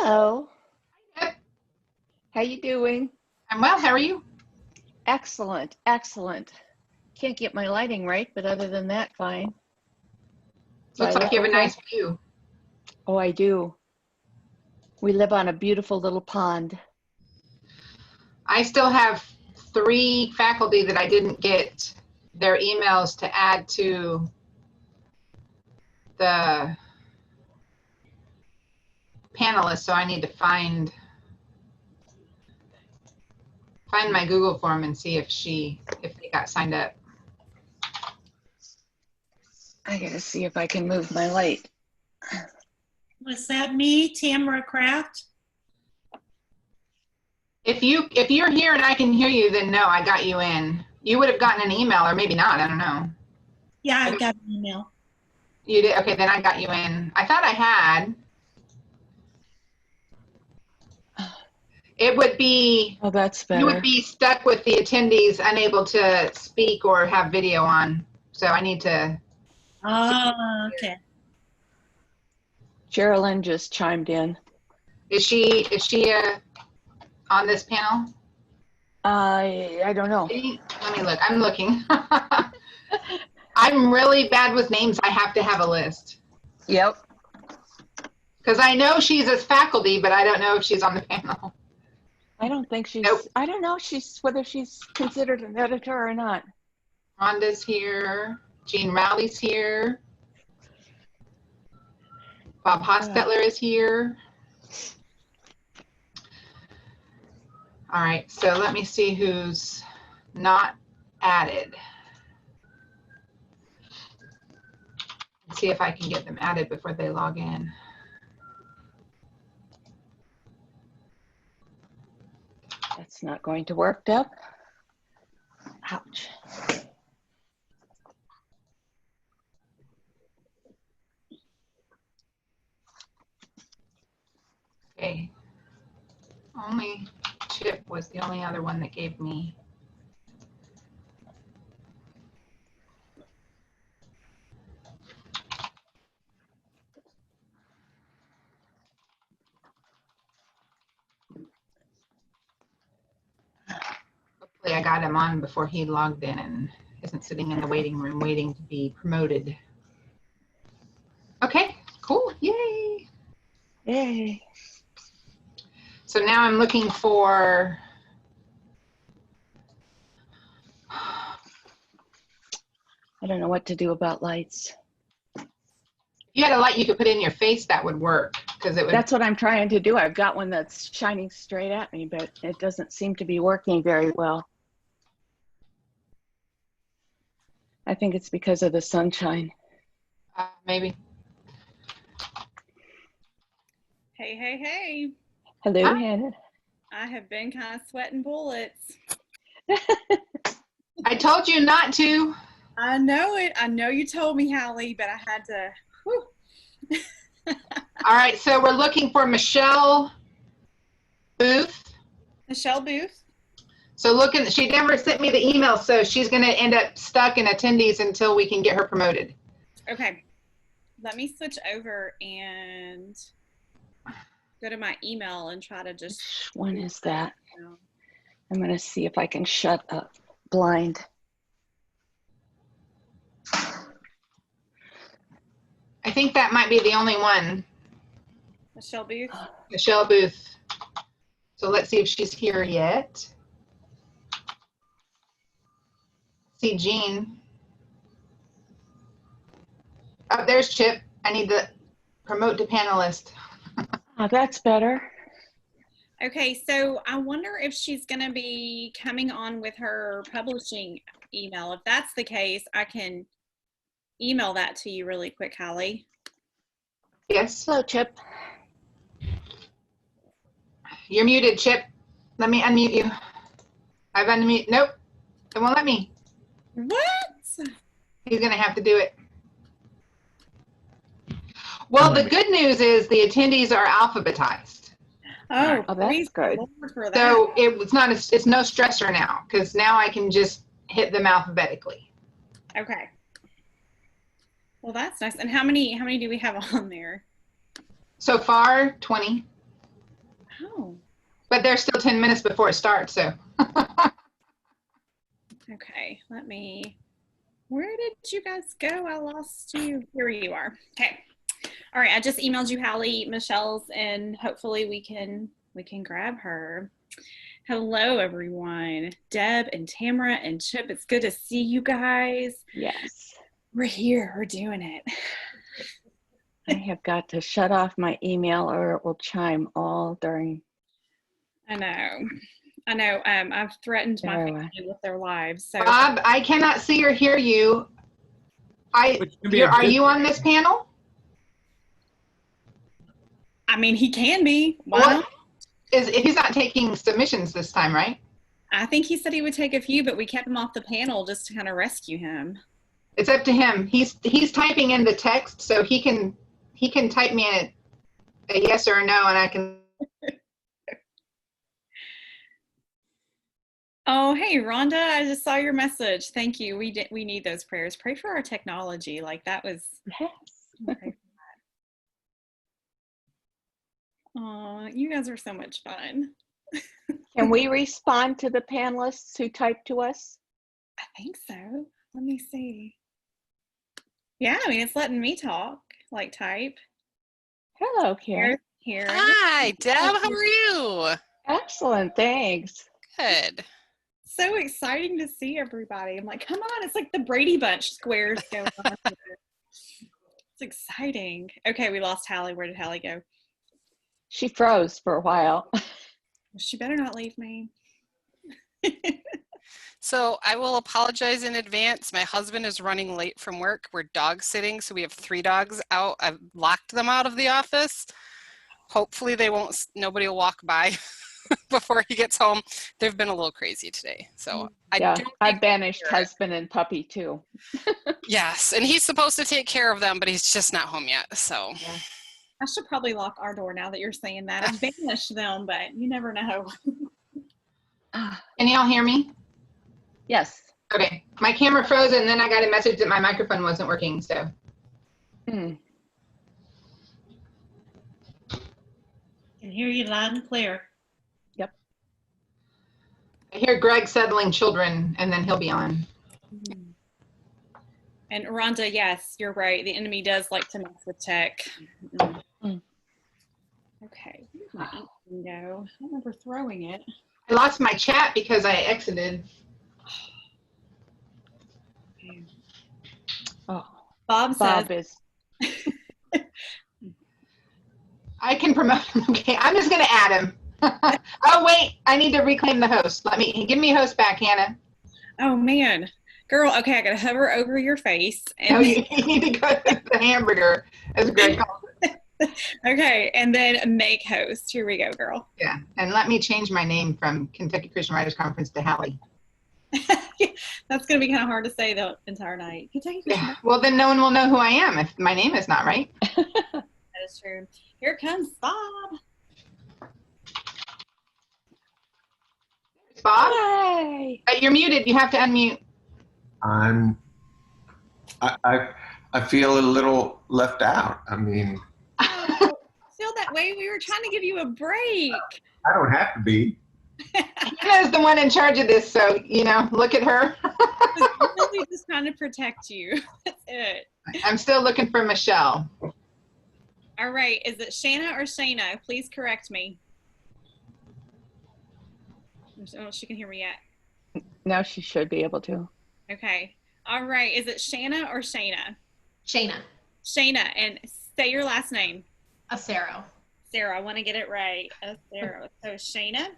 Hello. Yep. How you doing? I'm well. How are you? Excellent, excellent. Can't get my lighting right, but other than that, fine. Looks like you have a nice view. Oh, I do. We live on a beautiful little pond. I still have 3 faculty that I didn't get their emails to add to the panelists, so I need to find my Google form and see if they got signed up. I gotta see if I can move my light. Was that me, Tamera Kraft? If you're here and I can hear you, then no, I got you in. You would have gotten an email, or maybe not. I don't know. Yeah, I got an email. You did? Okay, then I got you in. I thought I had. It would be. Oh, that's better. You would be stuck with the attendees unable to speak or have video on. So I need to. Oh, okay. Sherilyn just chimed in. Is she on this panel? I don't know. Let me look. I'm looking. I'm really bad with names. I have to have a list. Yep. Because I know she's as faculty, but I don't know if she's on the panel. I don't think she's. Nope. I don't know whether she's considered an editor or not. Rhonda's here. Jean Rowley's here. Bob Hostetler is here. All right, so let me see who's not added. Let's see if I can get them added before they log in. That's not going to work, Deb. Ouch. Okay. Only Chip was the only other one that gave me. Hopefully I got him on before he logged in and isn't sitting in the waiting room waiting to be promoted. Okay, cool, yay. Yay. So now I'm looking for, I don't know what to do about lights. if you had a light you could put in your face, that would work, because it would. That's what I'm trying to do. I've got one that's shining straight at me, but it doesn't seem to be working very well. I think it's because of the sunshine. Maybe. Hey, hey, hey. Hello, Hi. Hannah. I have been kind of sweating bullets. I told you not to. I know it. I know you told me, Hallie, but I had to. Whew. All right, so we're looking for Michelle Booth. Michelle Booth. So she never sent me the email, so she's going to end up stuck in attendees until we can get her promoted. Okay. Let me switch over and go to my email and try to just. Which one is that? I'm going to see if I can shut up blind. I think that might be the only one. Michelle Booth. Michelle Booth. So let's see if she's here yet. See Jean. Oh, there's Chip. I need to promote to panelist. Oh, that's better. Okay, so I wonder if she's going to be coming on with her publishing email. If that's the case, I can email that to you really quick, Hallie. Yes. Hello, Chip. You're muted, Chip. Let me unmute you. I've unmuted. Nope. It won't let me. What? He's going to have to do it. Well, the good news is the attendees are alphabetized. Oh, that's praise the good. Lord for that. So it's no stressor now, because now I can just hit them alphabetically. Okay. Well, that's nice. And how many do we have on there? So far, 20. Oh, But there's still 10 minutes before it starts, so. okay. Where did you guys go? I lost you. Here you are. Okay. All right. I just emailed you Hallie, Michelle's, and hopefully we can grab her. Hello, everyone. Deb and Tamera and Chip. It's good to see you guys. Yes. We're here. We're doing it. I have got to shut off my email or it will chime all during. I know. I've threatened my family with their lives. So Bob, I cannot see or hear you. Are you on this panel? I mean, he can be. Why What not? he's not taking submissions this time, right? I think he said he would take a few, but we kept him off the panel just to kind of rescue him. It's up to him. He's typing in the text, so he can type me a yes or a no, and I can. Oh, hey, Rhonda, I just saw your message. Thank you. We need those prayers. Pray for our technology. Like that was. Yes. Oh, you guys are so much fun. Can we respond to the panelists who typed to us? I think so. Let me see. Yeah, I mean, it's letting me talk, like type. Hello, Karen. Here. Hi, Deb. How are you? Excellent, thanks. Good. So exciting to see everybody. I'm like, come on, it's like the Brady Bunch squares going on. It's exciting. Okay, we lost Hallie. Where did Hallie go? She froze for a while. She better not leave me. So I will apologize in advance. My husband is running late from work. We're dog sitting, so we have 3 dogs out. I've locked them out of the office. Hopefully nobody will walk by before he gets home. They've been a little crazy today. So I banished husband and puppy too. Yes, and he's supposed to take care of them, but he's just not home yet. So yeah. I should probably lock our door now that you're saying that. I've banished them, but you never know. Can y'all hear me? Yes. Okay. My camera froze, and then I got a message that my microphone wasn't working, so. Can hear you loud and clear. Yep. I hear Gregg settling children, and then he'll be on. And Rhonda, yes, you're right. The enemy does like to mess with tech. Okay. Where'd my ink go? I remember throwing it. I lost my chat because I exited. Oh, Bob says. is. I can promote him. Okay, I'm just going to add him. Oh, wait. I need to reclaim the host. Give me host back, Hannah. Oh, man. Girl, okay, I got to hover over your face. And No, you need to go to the hamburger, as Gregg calls it. Okay, and then make host. Here we go, girl. Yeah, and let me change my name from Kentucky Christian Writers Conference to Hallie. That's going to be kind of hard to say the entire night. Yeah. Well, then no one will know who I am if my name is not right. That is true. Here comes Bob. Bob? Hi. You're muted. You have to unmute. I feel a little left out. I mean, I feel that way. We were trying to give you a break. I don't have to be. Hannah's the one in charge of this, so, look at her. Really just trying to protect you. That's it. I'm still looking for Michelle. All right. Is it Shana or Shana? Please correct me. I don't know if she can hear me yet. Now she should be able to. Okay. All right. Is it Shana or Shana? Shana. Shana. And say your last name. Asaro. Sarah, I want to get it right. Asaro. So Shana?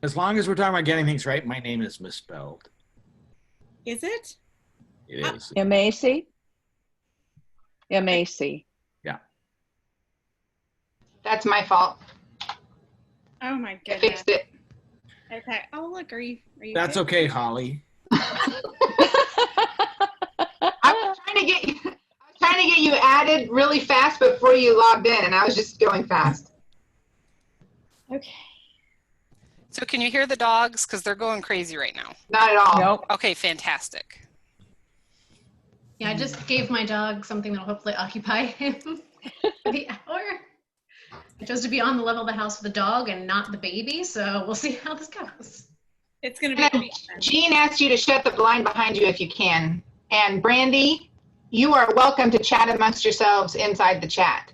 As long as we're talking about getting things right, my name is misspelled. Is it? It is. M-A-C? M-A-C. Yeah. That's my fault. Oh my I goodness. fixed it. Okay. Oh look, are you That's good? okay, Holly. I was trying to get you added really fast before you logged in, and I was just going fast. Okay. So can you hear the dogs? Because they're going crazy right now. Not at all. Nope. Okay, fantastic. Yeah, I just gave my dog something that'll hopefully occupy him for the hour. I chose to be on the level of the house with the dog and not the baby, so we'll see how this goes. It's going to be And pretty fun. Jean asked you to shut the blind behind you if you can. And Brandy, you are welcome to chat amongst yourselves inside the chat.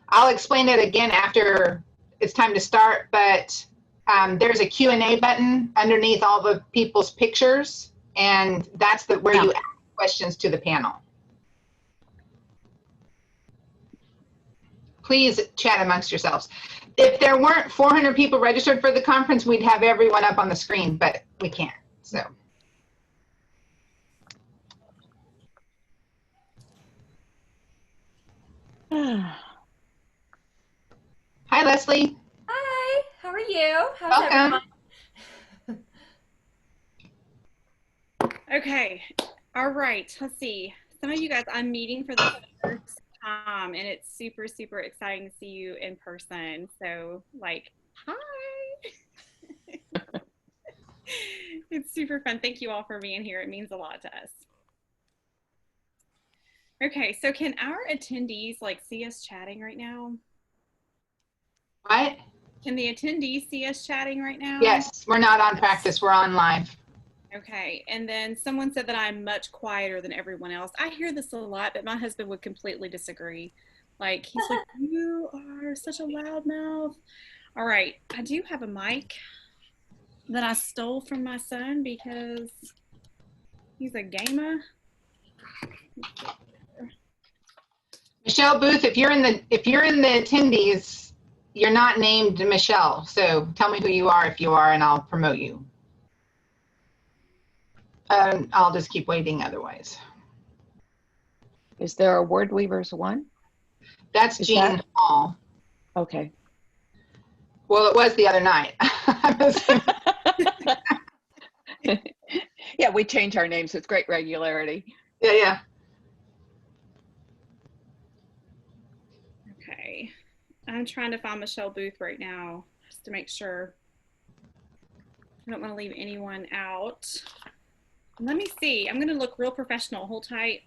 I'll explain it again after it's time to start, but there's a Q&A button underneath all the people's pictures, and that's where you ask questions to the panel. Please chat amongst yourselves. If there weren't 400 people registered for the conference, we'd have everyone up on the screen, but we can't, so. Hi, Lesley. Hi, how are you? How's Welcome. everyone? Okay. All right. Let's see. Some of you guys I'm meeting for the first time, and it's super, super exciting to see you in person. So, like, hi. It's super fun. Thank you all for being here. It means a lot to us. Okay. So, can our attendees, like, see us chatting right now? What? Can the attendees see us chatting right now? Yes, we're not on practice, we're on live. Okay, and then someone said that I'm much quieter than everyone else. I hear this a lot, but my husband would completely disagree. Like, he's like, you are such a loud mouth. All right, I do have a mic that I stole from my son because he's a gamer. Michelle Booth, if you're in the attendees, you're not named Michelle, so tell me who you are if you are, and I'll promote you. I'll just keep waiting otherwise. Is there a Word Weavers 1? That's Is Jean that- Hall. Okay. Well, it was the other night. Yeah, we change our names with great regularity. Yeah. Okay, I'm trying to find Michelle Booth right now just to make sure. I don't want to leave anyone out. Let me see. I'm going to look real professional. Hold tight.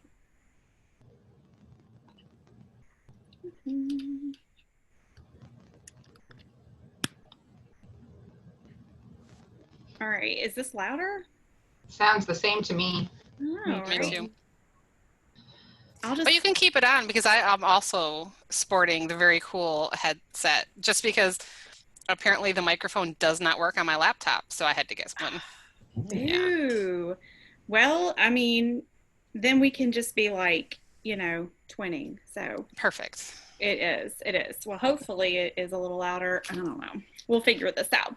All right. Is this louder? Sounds the same to me. Oh, Me right. too. I'll just, But you can keep it on because I'm also sporting the very cool headset just because apparently the microphone does not work on my laptop. So I had to get one. Yeah. ooh. Well, I mean, then we can just be like, you know, twinning. So Perfect. it is. It is. Well, hopefully it is a little louder. I don't know. We'll figure this out.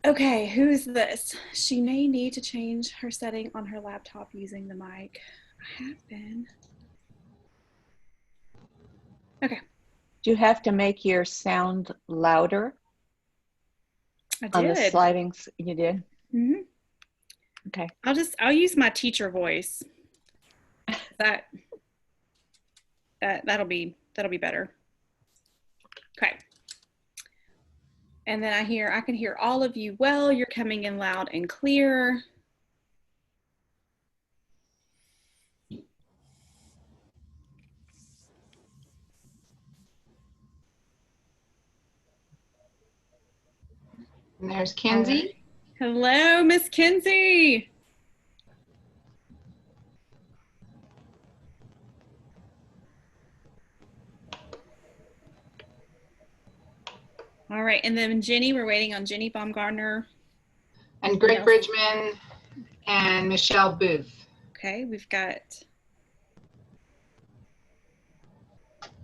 Okay, who's this? She may need to change her setting on her laptop using the mic. I have been. Okay. Do you have to make your sound louder I on the did. slidings? You did? Mm-hmm. Okay. I'll use my teacher voice. That'll be better. Okay. And then I can hear all of you well. You're coming in loud and clear. And there's Kenzi. Hello, Miss Kenzi. All right, and then Jenny, we're waiting on Jenny Baumgartner. And Gregg Yes. Bridgeman and Michelle Booth. Okay, we've got.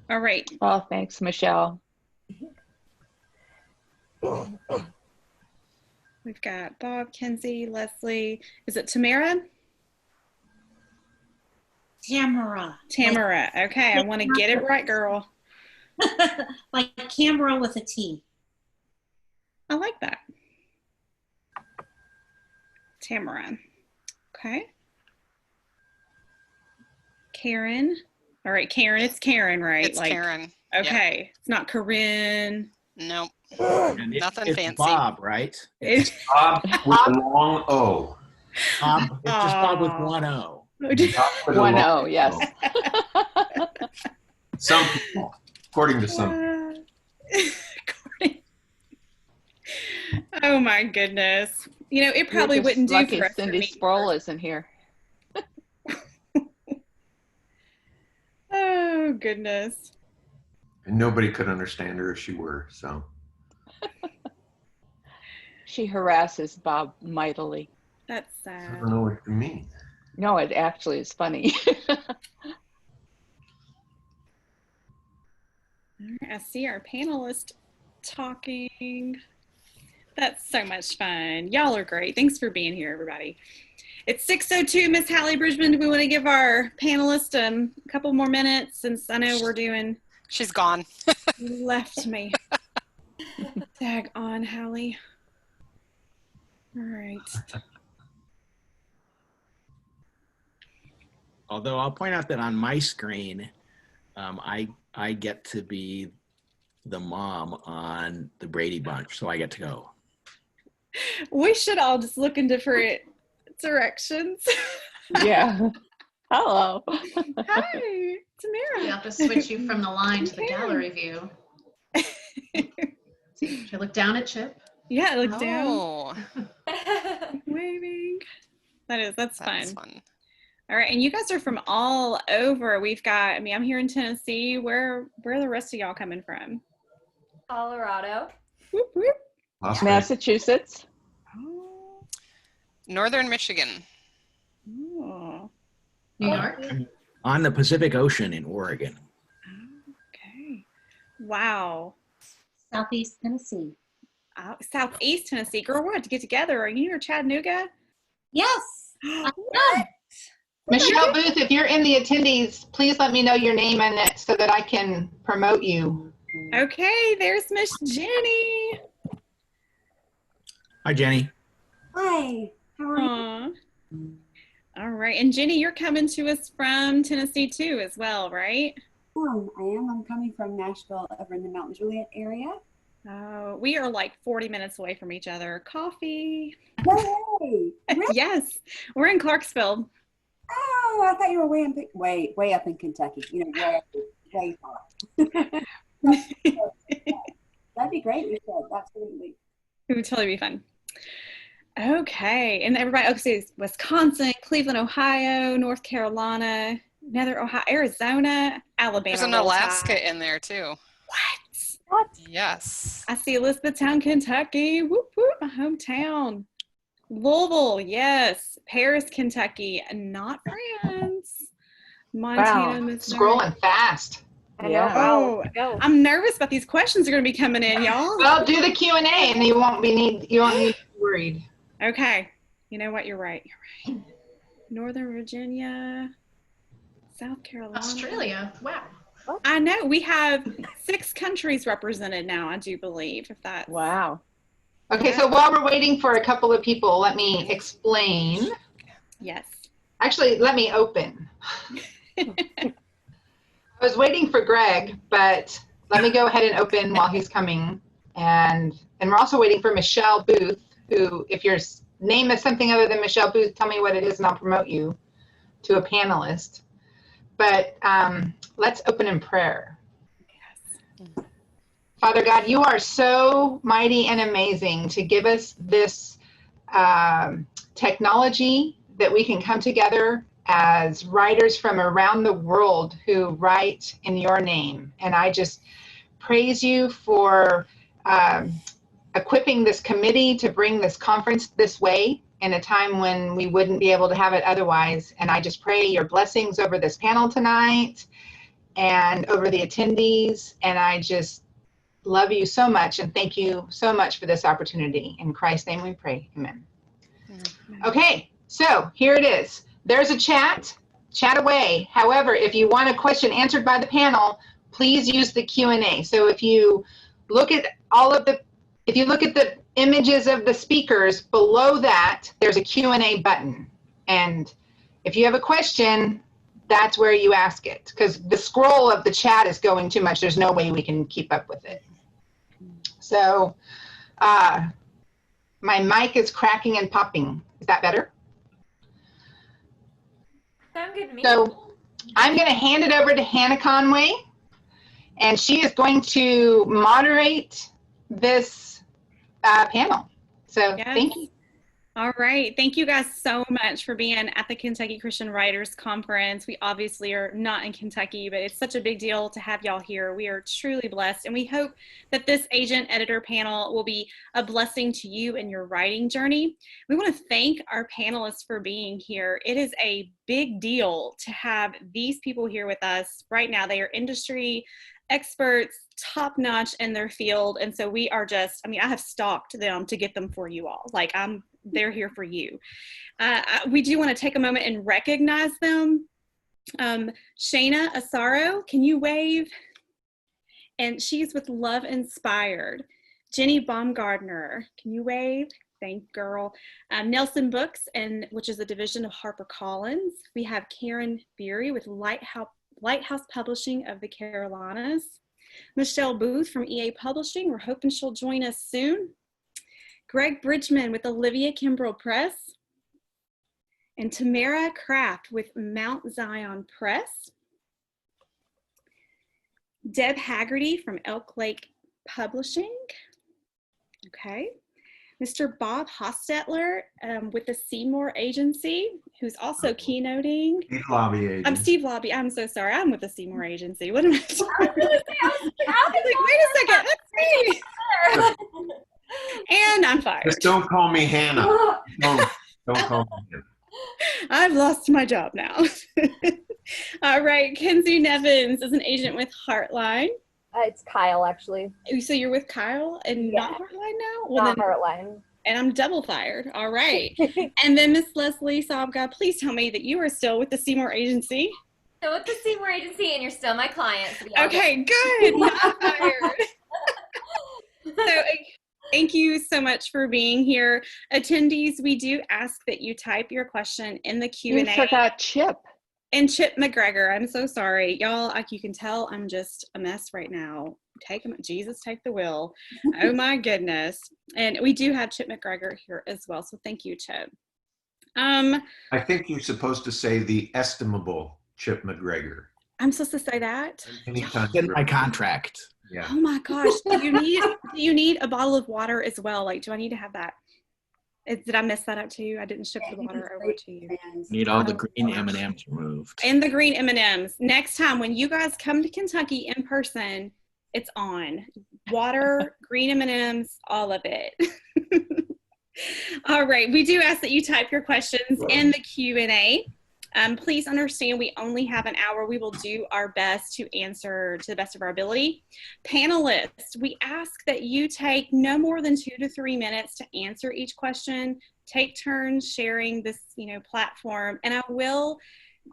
All right. Oh, thanks, Michelle. We've got Bob, Kenzi, Lesley. Is it Tamera? Tamera. Tamera. Okay, I want to get it right, girl. Like Kimbrell with a T. I like that. Tamera. Okay. Karin. All right, Karin. It's Karin, right? It's Karin. Okay. It's not Corinne. Nope. And Nothing it's fancy. Bob, right? It's Bob with a long O. Bob. It's just Bob with Aw. one O. Bob with a 1-0, long yes. O. Some people, according to some. my goodness. You know, it probably You're just wouldn't do lucky for us to Cindy meet Sproul first. isn't here. Oh, goodness. And nobody could understand her if she were, so. She harasses Bob mightily. That's I sad. don't know what you mean. No, it actually is funny. All right, I see our panelists talking. That's so much fun. Y'all are great. Thanks for being here, everybody. It's 6:02, Miss Hallie Bridgeman. Do we want to give our panelists a couple more minutes since I know we're doing... She's gone. You left me. Tag on, Hallie. All right. Although I'll point out that on my screen, I get to be the mom on the Brady Bunch, so I get to go. We should all just look in different directions. Yeah. Hello. Hi, Tamera. We have to switch you from the line to the gallery view. See, should I look down at Chip? Yeah, look down. Oh, Waving. That's that's fun. fun. All right, and you guys are from all over. We've got, I mean, I'm here in Tennessee. Where are the rest of y'all coming from? Colorado. Whoop, whoop. Las Vegas. Massachusetts. Oh. Northern Michigan. Oh. New York? On the Pacific Ocean in Oregon. Okay. Wow. Southeast Tennessee. Southeast Tennessee. Girl, we'll have to get together. Are you near Chattanooga? Yes. What? Michelle Booth, if you're in the attendees, please let me know your name and it so that I can promote you. Okay, there's Miss Jenny. Hi, Jenny. Hi. How are you? Aw. All right, and Jenny, you're coming to us from Tennessee too as well, right? I am. I'm coming from Nashville over in the Mount Juliet area. We are like 40 minutes away from each other. Coffee. No way. Really? Yes, we're in Clarksville. Oh, I thought you were way up in Kentucky. You know, way far. That'd be great. We should. Absolutely. It would totally be fun. Okay, and everybody, okay, so Wisconsin, Cleveland, Ohio, North Carolina, Nether Ohio, Arizona, Alabama. There's an Alaska in there too. What? Yes. I see Elizabethtown, Kentucky. Whoop, whoop, my hometown. Louisville, yes. Paris, Kentucky, not France. Montana, Missouri. Scrolling fast. Yeah. Oh, I'm nervous about these questions that are going to be coming in, y'all. Well, do the Q&A and you won't need to be worried. Okay. You know what? You're right. You're right. Northern Virginia, South Carolina. Australia. Wow. I know. We have 6 countries represented now, I do believe, if that's... Wow. Okay, so while we're waiting for a couple of people, let me explain. Yes. Actually, let me open. I was waiting for Gregg, but let me go ahead and open while he's coming. And we're also waiting for Michelle Booth, who, if your name is something other than Michelle Booth, tell me what it is and I'll promote you to a panelist. But let's open in prayer. Yes. Father God, you are so mighty and amazing to give us this technology that we can come together as writers from around the world who write in your name. And I just praise you for equipping this committee to bring this conference this way in a time when we wouldn't be able to have it otherwise. And I just pray your blessings over this panel tonight and over the attendees. And I just love you so much and thank you so much for this opportunity. In Christ's name we pray, amen. Okay, so here it is. There's a chat away. However, if you want a question answered by the panel, please use the Q&A. So if you look at if you look at the images of the speakers, below that, there's a Q&A button. And if you have a question, that's where you ask it. Because the scroll of the chat is going too much. There's no way we can keep up with it. So my mic is cracking and popping. Is that better? Sound good to me. So I'm going to hand it over to Hannah Conway, and she is going to moderate this panel. So Yes. thank you. All right. Thank you guys so much for being at the Kentucky Christian Writers Conference. We obviously are not in Kentucky, but it's such a big deal to have y'all here. We are truly blessed, and we hope that this agent editor panel will be a blessing to you in your writing journey. We want to thank our panelists for being here. It is a big deal to have these people here with us right now. They are industry experts, top notch in their field. And so we are just, I mean, I have stalked them to get them for you all. Like they're here for you. We do want to take a moment and recognize them. Shana Asaro, can you wave? And she's with Love Inspired. Jenny Baumgartner, can you wave? Thank girl. Nelson Books, which is a division of Harper Collins. We have Karin Beery with Lighthouse Publishing of the Carolinas. Michelle Booth from EA Publishing. We're hoping she'll join us soon. Gregg Bridgeman with Olivia Kimbrell Press. And Tamera Kraft with Mount Zion Press. Deb Haggerty from Elk Lake Publishing. Okay. Mr. Bob Hostetler with the Seymour Agency, who's also keynoting. Steve Lobby Agency. I'm Steve Lobby. I'm so sorry. I'm with the Seymour Agency. What am I doing? I was like, wait a second. That's me. And I'm fired. Just don't call me Hannah. Don't call me Hannah. I've lost my job now. All right. Kenzi Nevins is an agent with Hartline. It's Kyle, actually. So you're with Kyle and not Hartline now? Well, Not Hartline. And I'm double fired. All right. And then Miss Lesley Sabga, please tell me that you are still with the Seymour Agency. So with the Seymour Agency, and you're still my client. So Okay, good. Not fired. So thank you so much for being here. Attendees, we do ask that you type your question in the Q&A. You forgot Chip. And Chip MacGregor, I'm so sorry. Y'all, like you can tell, I'm just a mess right now. Jesus, take the wheel. Oh my goodness. And we do have Chip MacGregor here as well. So thank you, Chip. I think you're supposed to say the estimable Chip MacGregor. I'm supposed to say that? Anytime. In my contract. Yeah. Oh my gosh. Do you need a bottle of water as well? Like, do I need to have that? Did I mess that up too? I didn't ship the water over to you. Need all the green M&Ms removed. And the green M&Ms. Next time when you guys come to Kentucky in person, it's on. Water, green M&Ms, all of it. All right. We do ask that you type your questions in the Q&A. Please understand we only have an hour. We will do our best to answer to the best of our ability. Panelists, we ask that you take no more than 2 to 3 minutes to answer each question. Take turns sharing this, platform, and I will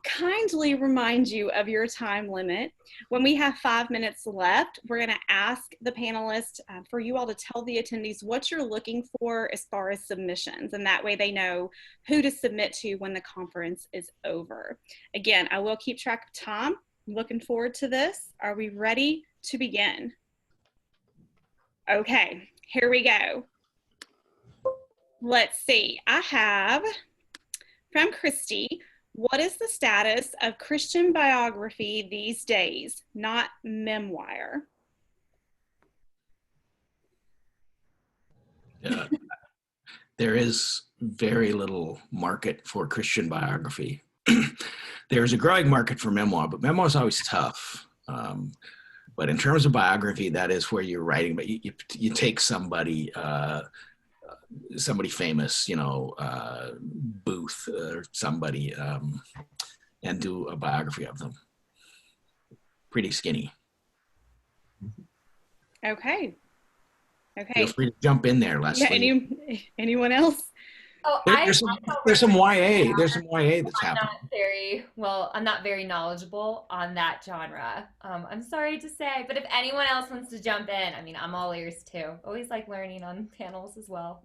kindly remind you of your time limit. When we have 5 minutes left, we're going to ask the panelists for you all to tell the attendees what you're looking for as far as submissions, and that way they know who to submit to when the conference is over. Again, I will keep track of time. I'm looking forward to this. Are we ready to begin? Okay, here we go. Let's see. I have from Christy, what is the status of Christian biography these days, not memoir? There is very little market for Christian biography. There is a growing market for memoir, but memoir is always tough. But in terms of biography, that is where you're writing, but you take somebody famous, Booth or somebody, and do a biography of them. Pretty skinny. Okay. Feel free to jump in there, Lesley. Yeah, anyone else? Oh, There's some YA. There's some YA that's happening. I'm not very knowledgeable on that genre. I'm sorry to say, but if anyone else wants to jump in, I'm all ears too. Always like learning on panels as well.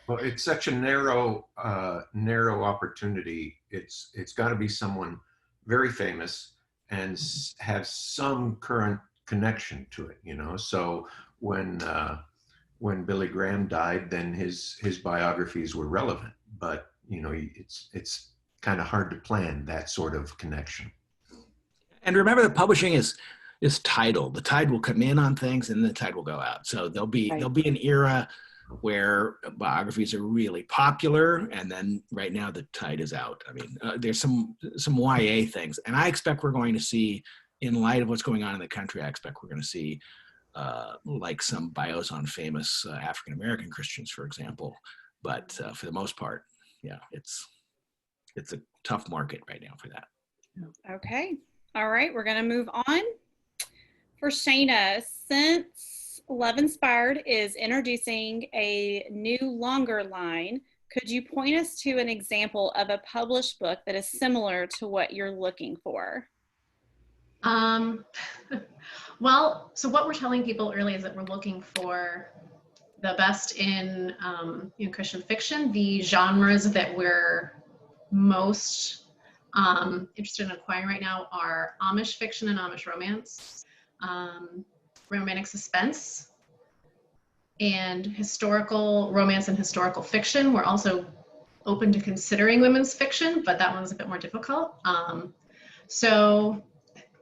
Well, it's such a narrow opportunity. It's got to be someone very famous and have some current connection to it, So when Billy Graham died, then his biographies were relevant, but it's kind of hard to plan that sort of connection. And remember that publishing is tidal. The tide will come in on things and the tide will go out. So there'll be an era where biographies are really popular, and then right now the tide is out. I mean, there's some YA things, and I expect we're going to see, in light of what's going on in the country, I expect we're going to see like some bios on famous African-American Christians, for example. But for the most part, yeah, it's a tough market right now for that. Okay. All right. We're going to move on. For Shana, since Love Inspired is introducing a new longer line, could you point us to an example of a published book that is similar to what you're looking for? Well, so what we're telling people early is that we're looking for the best in Christian fiction. The genres that we're most interested in acquiring right now are Amish fiction and Amish romance, romantic suspense, and historical romance and historical fiction. We're also open to considering women's fiction, but that one's a bit more difficult. So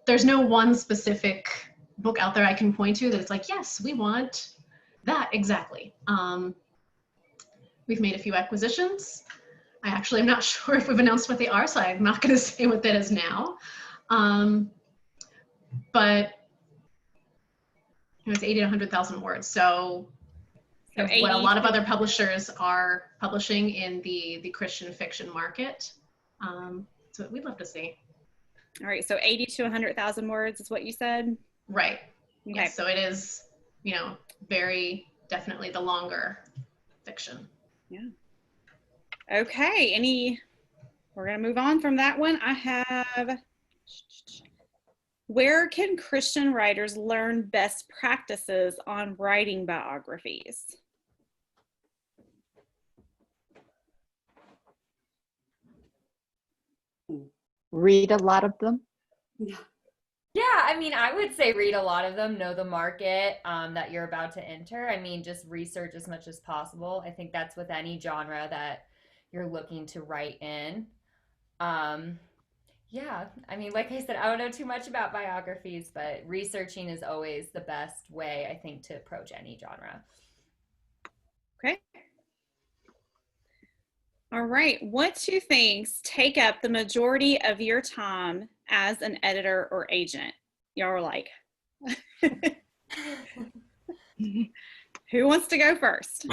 there's no one specific book out there I can point to that's like, yes, we want that exactly. We've made a few acquisitions. I actually am not sure if we've announced what they are, so I'm not going to say what that is now. But it was 80 to 100,000 words. So what a lot of other publishers are publishing in the Christian fiction market. So we'd love to see. All right. So 80 to 100,000 words is what you said? Right. Okay. Yes, so it is, very definitely the longer fiction. Yeah. Okay. We're going to move on from that one. I have, where can Christian writers learn best practices on writing biographies? Read a lot of them. Yeah, I mean, I would say read a lot of them, know the market that you're about to enter. I mean, just research as much as possible. I think that's with any genre that you're looking to write in. Yeah, I mean, like I said, I don't know too much about biographies, but researching is always the best way, I think, to approach any genre. Okay. All right. What two things take up the majority of your time as an editor or agent? Y'all are like, who wants to go first?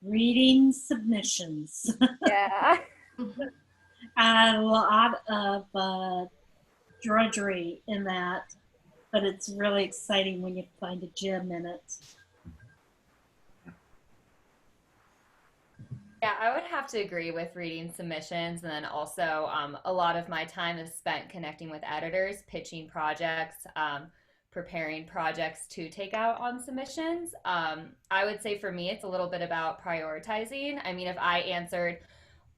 Reading submissions. Yeah. A lot of drudgery in that, but it's really exciting when you find a gem in it. Yeah, I would have to agree with reading submissions, and then also a lot of my time is spent connecting with editors, pitching projects, preparing projects to take out on submissions. I would say for me, it's a little bit about prioritizing. I mean, if I answered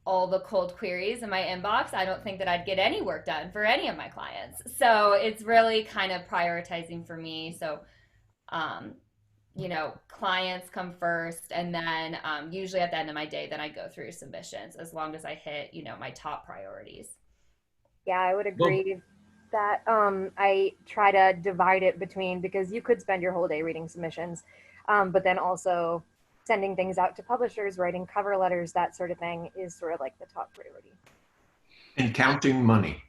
all the cold queries in my inbox, I don't think that I'd get any work done for any of my clients. So it's really kind of prioritizing for me. So, clients come first, and then usually at the end of my day, then I go through submissions as long as I hit, my top priorities. Yeah, I would agree that I try to divide it between, because you could spend your whole day reading submissions, but then also sending things out to publishers, writing cover letters, that sort of thing is sort of like the top priority. And counting money.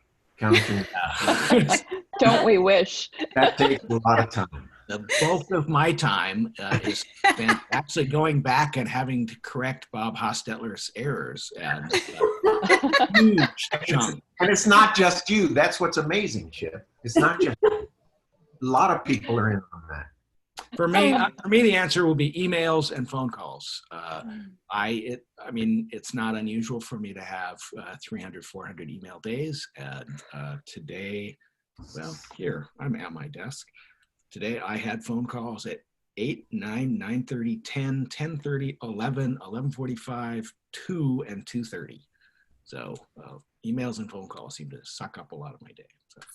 Don't we wish? That takes a lot of time. The bulk of my time is spent actually going back and having to correct Bob Hostetler's errors. And huge chunk. And it's not just you. That's what's amazing, Chip. It's not just you. A lot of people are in on that. For me, the answer will be emails and phone calls. It's not unusual for me to have 300, 400 email days. And today, here, I'm at my desk. Today, I had phone calls at 8, 9, 9:30, 10, 10:30, 11, 11:45, 2, and 2:30. So emails and phone calls seem to suck up a lot of my day.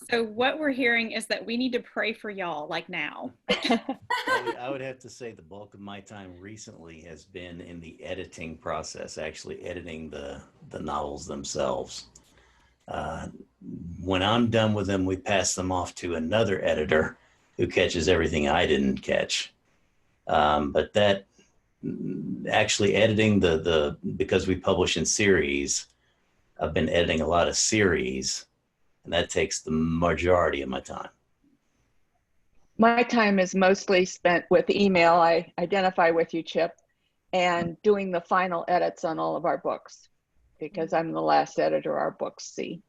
So what we're hearing is that we need to pray for y'all, like now. I would have to say the bulk of my time recently has been in the editing process, actually editing the novels themselves. When I'm done with them, we pass them off to another editor who catches everything I didn't catch. But that actually editing because we publish in series, I've been editing a lot of series, and that takes the majority of my time. My time is mostly spent with email. I identify with you, Chip, and doing the final edits on all of our books, because I'm the last editor our books see,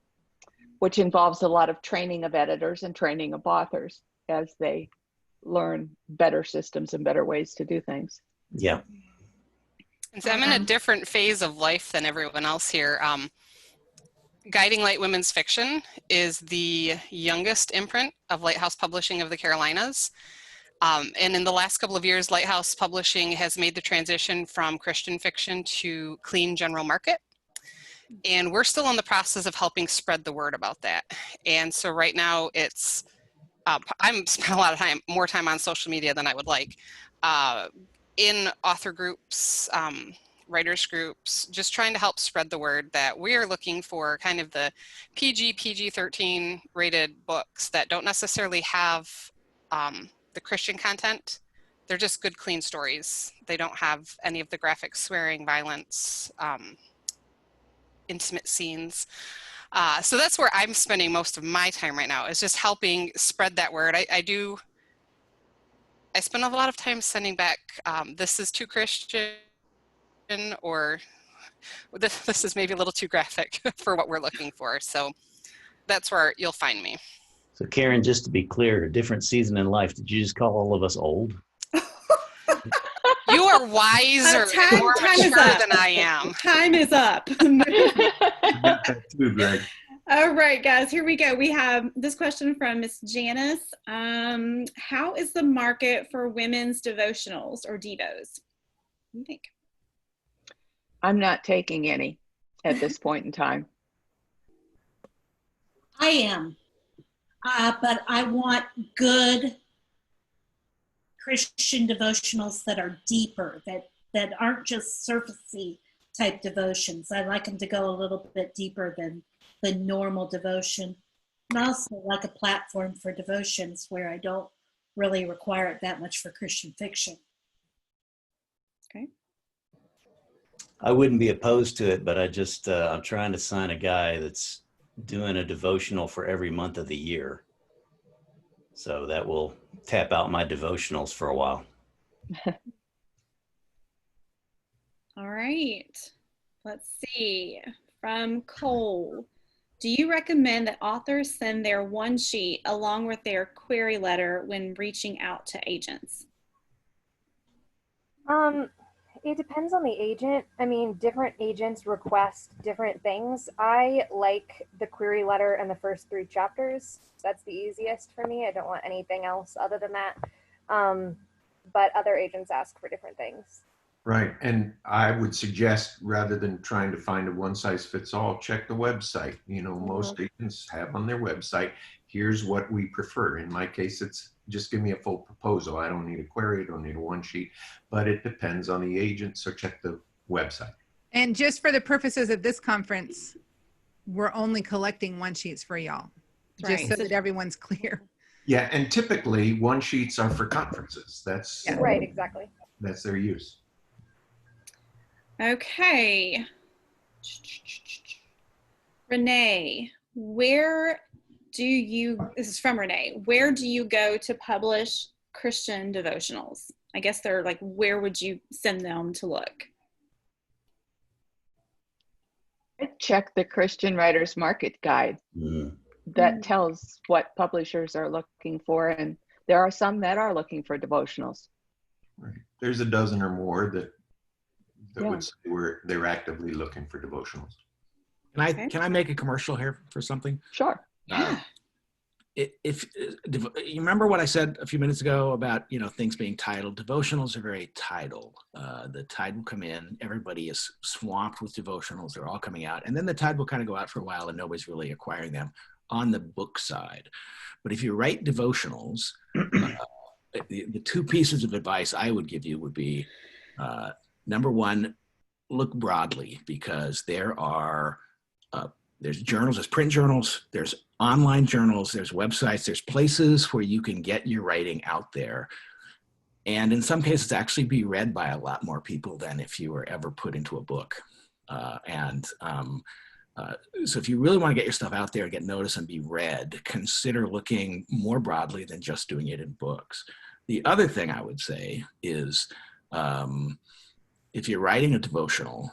which involves a lot of training of editors and training of authors as they learn better systems and better ways to do things. Yeah. And so I'm in a different phase of life than everyone else here. Guiding Light Women's Fiction is the youngest imprint of Lighthouse Publishing of the Carolinas. And in the last couple of years, Lighthouse Publishing has made the transition from Christian fiction to clean general market. And we're still in the process of helping spread the word about that. And so right now it's, I'm spending a lot of more time on social media than I would like, in author groups, writers groups, just trying to help spread the word that we are looking for kind of the PG-13 rated books that don't necessarily have the Christian content. They're just good, clean stories. They don't have any of the graphic swearing, violence, intimate scenes. So that's where I'm spending most of my time right now, is just helping spread that word. I spend a lot of time sending back, this is too Christian, or this is maybe a little too graphic for what we're looking for. So that's where you'll find me. So Karin, just to be clear, a different season in life. Did you just call all of us old? You are wiser and more mature than I am. Time is up. Too, Gregg. All right, guys, here we go. We have this question from Miss Janice. How is the market for women's devotionals or devos? What do you think? I'm not taking any at this point in time. I am, but I want good Christian devotionals that are deeper, that aren't just surfacey type devotions. I like them to go a little bit deeper than the normal devotion. And also like a platform for devotions where I don't really require it that much for Christian fiction. Okay. I wouldn't be opposed to it, but I'm trying to sign a guy that's doing a devotional for every month of the year. So that will tap out my devotionals for a while. All right. Let's see. From Cole. Do you recommend that authors send their one sheet along with their query letter when reaching out to agents? It depends on the agent. I mean, different agents request different things. I like the query letter and the first 3 chapters. That's the easiest for me. I don't want anything else other than that. But other agents ask for different things. Right. And I would suggest, rather than trying to find a one-size-fits-all, check the website. You know, most agents have on their website, here's what we prefer. In my case, it's just give me a full proposal. I don't need a query, I don't need a one sheet, but it depends on the agent, so check the website. And just for the purposes of this conference, we're only collecting one sheets for y'all, just so that everyone's clear. Yeah, and typically one sheets are for conferences. That's right, exactly. That's their use. Okay. Renee, this is from Renee, where do you go to publish Christian devotionals? I guess they're like, where would you send them to look? I check the Christian Writers Market Guide. That tells what publishers are looking for, and there are some that are looking for devotionals. Right. There's a dozen or more that would say they're actively looking for devotionals. Can I make a commercial here for something? Sure. If you remember what I said a few minutes ago about, you know, things being titled, devotionals are very tidal. The tide will come in, everybody is swamped with devotionals, they're all coming out, and then the tide will kind of go out for a while and nobody's really acquiring them on the book side. But if you write devotionals, the 2 pieces of advice I would give you would be, number 1, look broadly, because there's journals, there's print journals, there's online journals, there's websites, there's places where you can get your writing out there. and in some cases actually be read by a lot more people than if you were ever put into a book. So if you really want to get your stuff out there, get noticed and be read, consider looking more broadly than just doing it in books. The other thing I would say is, if you're writing a devotional,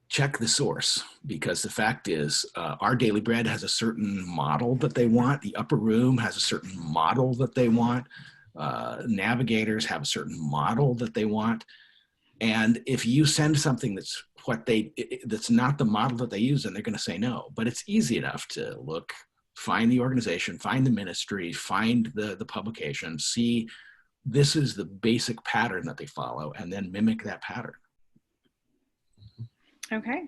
check the source, because the fact is, Our Daily Bread has a certain model that they want. The Upper Room has a certain model that they want. Navigators have a certain model that they want. And if you send something that's not the model that they use, then they're going to say no. But it's easy enough to look, find the organization, find the ministry, find the publication, see this is the basic pattern that they follow, and then mimic that pattern. Okay.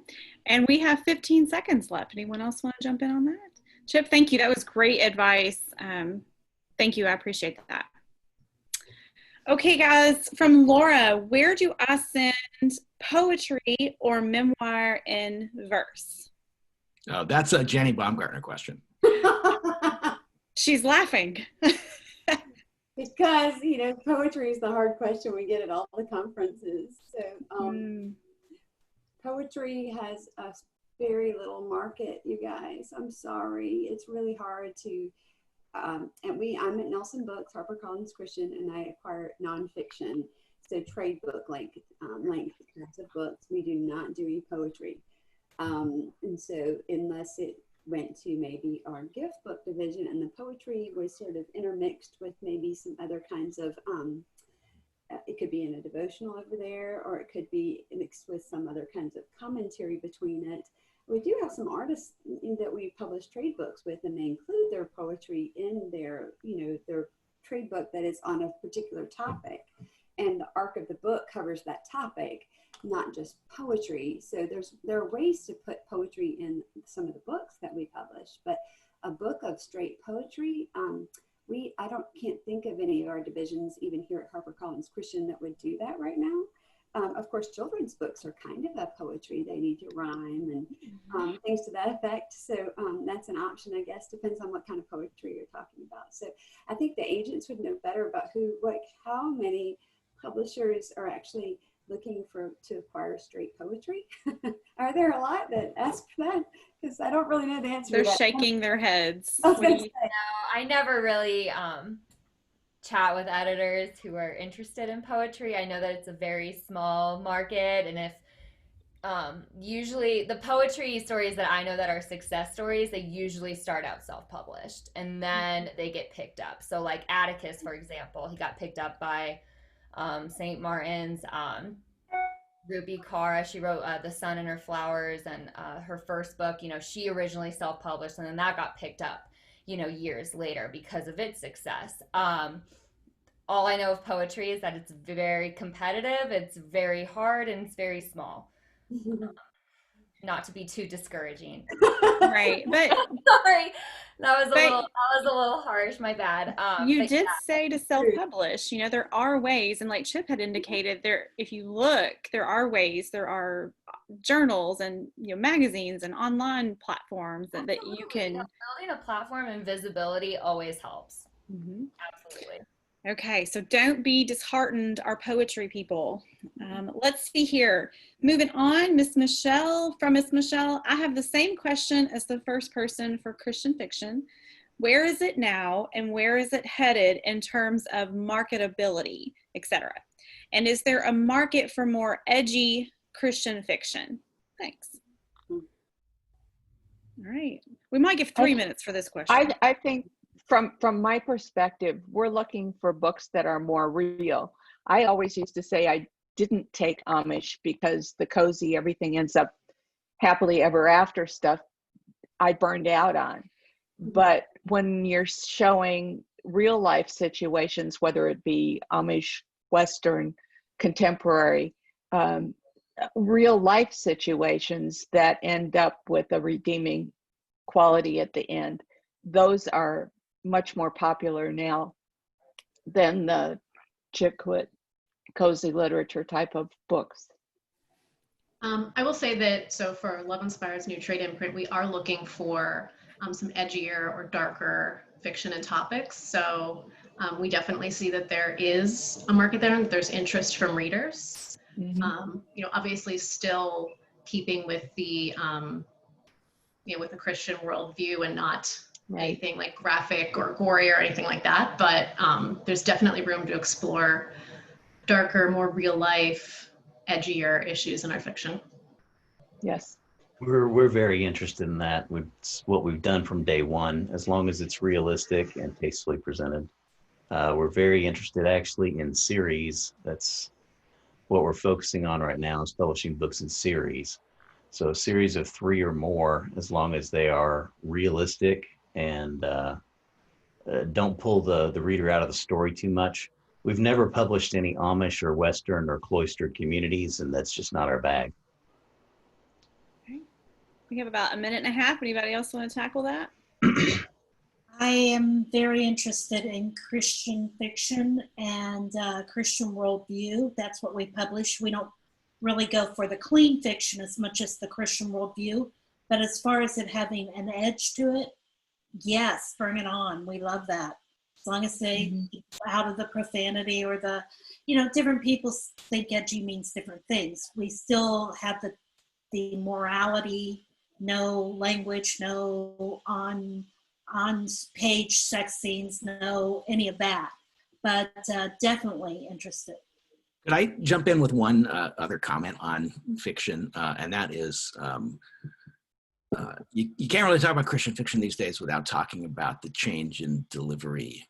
And we have 15 seconds left. Anyone else want to jump in on that? Chip, thank you. That was great advice. Thank you. I appreciate that. Okay, guys, from Laura, where do I send poetry or memoir in verse? Oh, that's a Jenny Baumgartner question. She's laughing. Because, poetry is the hard question we get at all the conferences. So poetry has a very little market, you guys. I'm sorry. It's really hard to... I'm at Nelson Books, Harper Collins Christian, and I acquire nonfiction, so trade book length kinds of books. We do not do e-poetry, and so unless it went to maybe our gift book division, and the poetry was sort of intermixed with maybe some other kinds of, it could be in a devotional over there, or it could be mixed with some other kinds of commentary between it. We do have some artists that we publish trade books with, and they include their poetry in their, their trade book that is on a particular topic. And the arc of the book covers that topic, not just poetry. So there are ways to put poetry in some of the books that we publish, but a book of straight poetry, can't think of any of our divisions, even here at Harper Collins Christian, that would do that right now. Of course, children's books are kind of a poetry. They need to rhyme and things to that effect. So that's an option, I guess. Depends on what kind of poetry you're talking about. So I think the agents would know better about how many publishers are actually looking to acquire straight poetry. Are there a lot that ask for that? Because I don't really know the answer. They're shaking their heads. No, I never really chat with editors who are interested in poetry. I know that it's a very small market, and if usually the poetry stories that I know that are success stories, they usually start out self-published and then they get picked up. So like Atticus, for example, he got picked up by St. Martin's. Ruby Cara, she wrote The Sun and Her Flowers, and her first book, she originally self-published, and then that got picked up years later because of its success. All I know of poetry is that it's very competitive, it's very hard, and it's very small. Not to be too discouraging. Right, but sorry, that was a little harsh. My bad. You did say to self-publish. There are ways, and like Chip had indicated, if you look, there are ways. There are journals and magazines and online platforms that you can. Building a platform and visibility always helps. Mm-hmm. Absolutely. Okay, so don't be disheartened, our poetry people. Let's see here. Moving on, Miss Michelle. From Miss Michelle, I have the same question as the first person for Christian fiction. Where is it now, and where is it headed in terms of marketability, etc.? And is there a market for more edgy Christian fiction? Thanks. All right. We might give 3 minutes for this question. I think from my perspective, we're looking for books that are more real. I always used to say I didn't take Amish because the cozy, everything ends up happily ever after stuff I burned out on. But when you're showing real life situations, whether it be Amish, Western, contemporary, real life situations that end up with a redeeming quality at the end, those are much more popular now than the chick-lit cozy literature type of books. I will say that, so for Love Inspired's new trade imprint, we are looking for some edgier or darker fiction and topics. So We definitely see that there is a market there and there's interest from readers. Obviously still keeping with the, with the Christian worldview and not anything like graphic or gory or anything like that. But there's definitely room to explore darker, more real life, edgier issues in our fiction. Yes. We're very interested in that. It's what we've done from day one, as long as it's realistic and tastefully presented. We're very interested actually in series. That's what we're focusing on right now, is publishing books in series. So a series of 3 or more, as long as they are realistic and don't pull the reader out of the story too much. We've never published any Amish or Western or cloistered communities, and that's just not our bag. Okay. We have about a minute and a half. Anybody else want to tackle that? I am very interested in Christian fiction and Christian worldview. That's what we publish. We don't really go for the clean fiction as much as the Christian worldview. But as far as it having an edge to it, yes, bring it on. We love that. As long as they keep out of the profanity or the, different people think edgy means different things. We still have the morality, no language, no on page sex scenes, no any of that, but definitely interested. Could I jump in with one other comment on fiction, and that is you can't really talk about Christian fiction these days without talking about the change in delivery.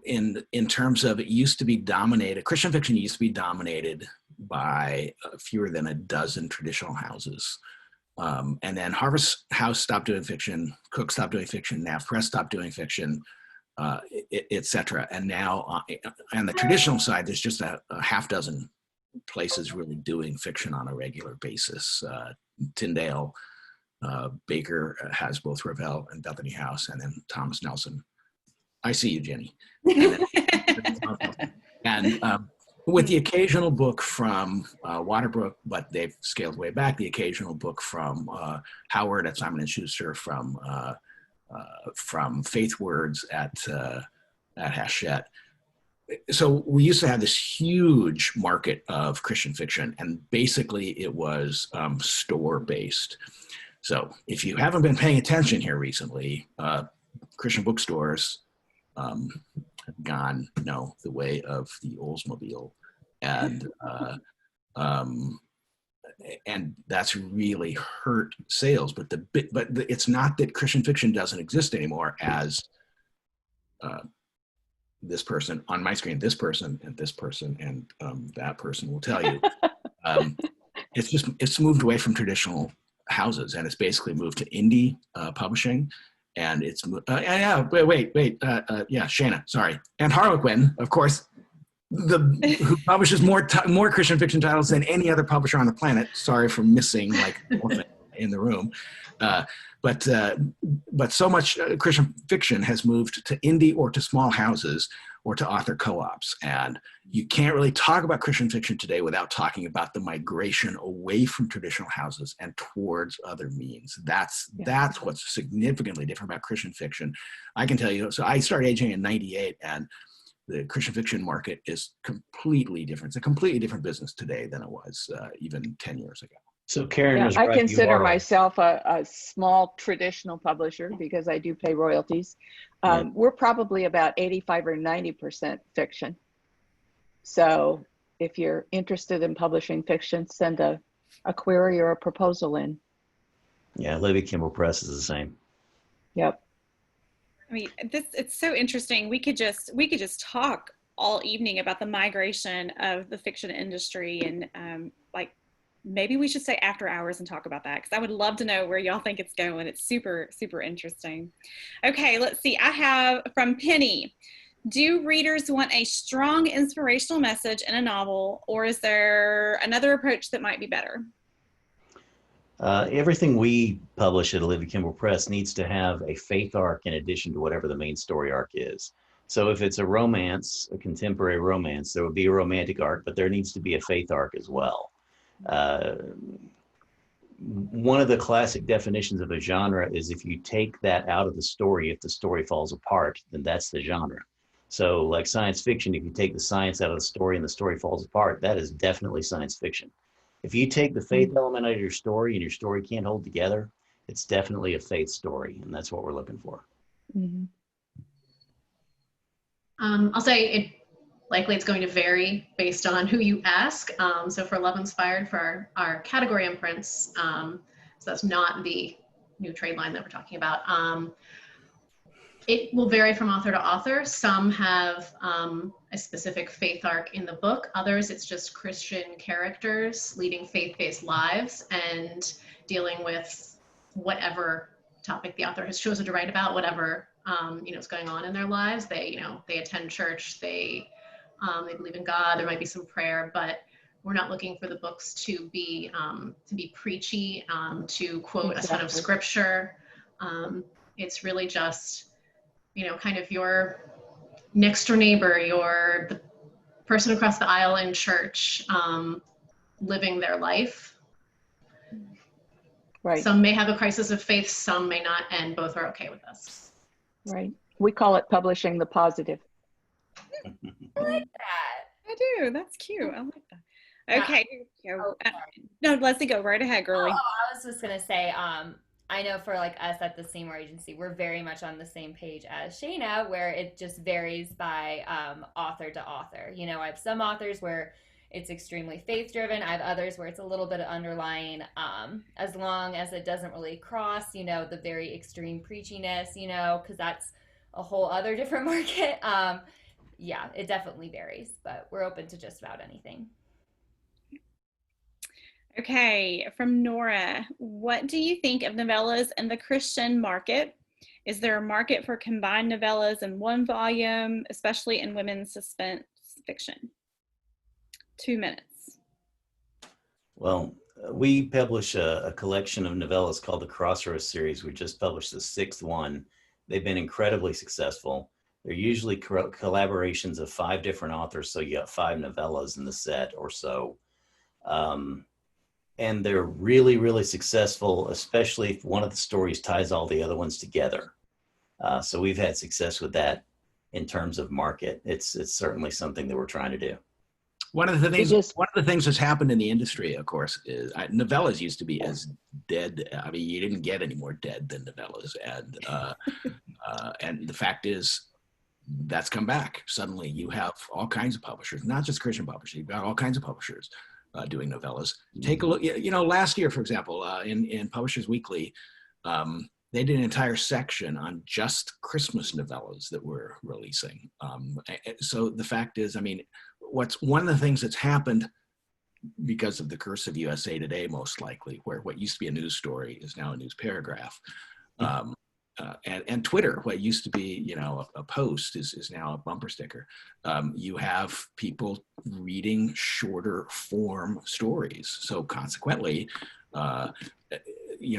In terms of, it used to be dominated, Christian fiction used to be dominated by fewer than a dozen traditional houses. And then Harvest House stopped doing fiction, Cook stopped doing fiction, Nav Press stopped doing fiction, etc. And now on the traditional side, there's just a half dozen places really doing fiction on a regular basis. Tyndale, Baker has both Ravel and Bethany House, and then Thomas Nelson. I see you, Jenny. And with the occasional book from Waterbrook, but they've scaled way back, the occasional book from Howard at Simon & Schuster, from Faith Words at Hachette. So we used to have this huge market of Christian fiction, and basically it was store-based. So if you haven't been paying attention here recently, Christian bookstores have gone the way of the Oldsmobile, and that's really hurt sales. But it's not that Christian fiction doesn't exist anymore, as this person on my screen, this person and this person and that person will tell you. It's moved away from traditional houses, and it's basically moved to indie publishing. And it's Shana, sorry, and Harlequin, of course, who publishes more Christian fiction titles than any other publisher on the planet. Sorry for missing in the room, but so much Christian fiction has moved to indie or to small houses or to author co-ops, and you can't really talk about Christian fiction today without talking about the migration away from traditional houses and towards other means. That's what's significantly different about Christian fiction. I can tell you, so I started aging in '98, and the Christian fiction market is completely different. It's a completely different business today than it was even 10 years ago. So Karin was right. I consider myself a small traditional publisher because I do pay royalties. We're probably about 85 or 90% fiction. So if you're interested in publishing fiction, send a query or a proposal in. Yeah, Olivia Kimbrell Press is the same. Yep. I mean, it's so interesting. We could just talk all evening about the migration of the fiction industry, and maybe we should stay after hours and talk about that, because I would love to know where y'all think it's going. It's super, super interesting. Okay, let's see. I have from Penny. Do readers want a strong inspirational message in a novel, or is there another approach that might be better? Everything we publish at Olivia Kimbrell Press needs to have a faith arc in addition to whatever the main story arc is. So if it's a romance, a contemporary romance, there will be a romantic arc, but there needs to be a faith arc as well. one of the classic definitions of a genre is if you take that out of the story, if the story falls apart, then that's the genre. So like science fiction, if you take the science out of the story and the story falls apart, that is definitely science fiction. If you take the faith element out of your story and your story can't hold together, it's definitely a faith story, and that's what we're looking for. Mm-hmm. I'll say likely it's going to vary based on who you ask. So for Love Inspired, for our category imprints, so that's not the new trade line that we're talking about. It will vary from author to author. Some have a specific faith arc in the book. Others, it's just Christian characters leading faith-based lives and dealing with whatever topic the author has chosen to write about, whatever is going on in their lives. They attend church. They believe in God. There might be some prayer, but we're not looking for the books to be preachy, to quote a ton of scripture. It's really just kind of your next door neighbor, the person across the aisle in church, living their life. Right. Some may have a crisis of faith, some may not, and both are okay with us. Right. We call it publishing the positive. I like that. I do. That's cute. I like that. Okay. No, Lesley, go right ahead, girlie. I was just gonna say, I know for like us at the Seymour agency, we're very much on the same page as Shana, where it just varies by author to author. I have some authors where it's extremely faith driven. I have others where it's a little bit of underlying, as long as it doesn't really cross, the very extreme preachiness, because that's a whole other different market. Yeah, it definitely varies, but we're open to just about anything. Okay, from Nora, what do you think of novellas in the Christian market? Is there a market for combined novellas in one volume, especially in women's suspense fiction? 2 minutes. Well, we publish a collection of novellas called the Crossroads series. We just published the 6th one. They've been incredibly successful. They're usually collaborations of 5 different authors, so you got 5 novellas in the set or so. And they're really, really successful, especially if one of the stories ties all the other ones together. So we've had success with that in terms of market. It's certainly something that we're trying to do. One of the things that's happened in the industry, of course, is novellas used to be as dead. I mean, you didn't get any more dead than novellas, and the fact is, that's come back. Suddenly, you have all kinds of publishers, not just Christian publishers. You've got all kinds of publishers doing novellas. Take a look. Last year, for example, in Publishers Weekly, they did an entire section on just Christmas novellas that we're releasing. So the fact is, I mean, one of the things that's happened because of the curse of USA Today, most likely, where what used to be a news story is now a news paragraph. And Twitter, what used to be, a post is now a bumper sticker. You have people reading shorter form stories. So consequently,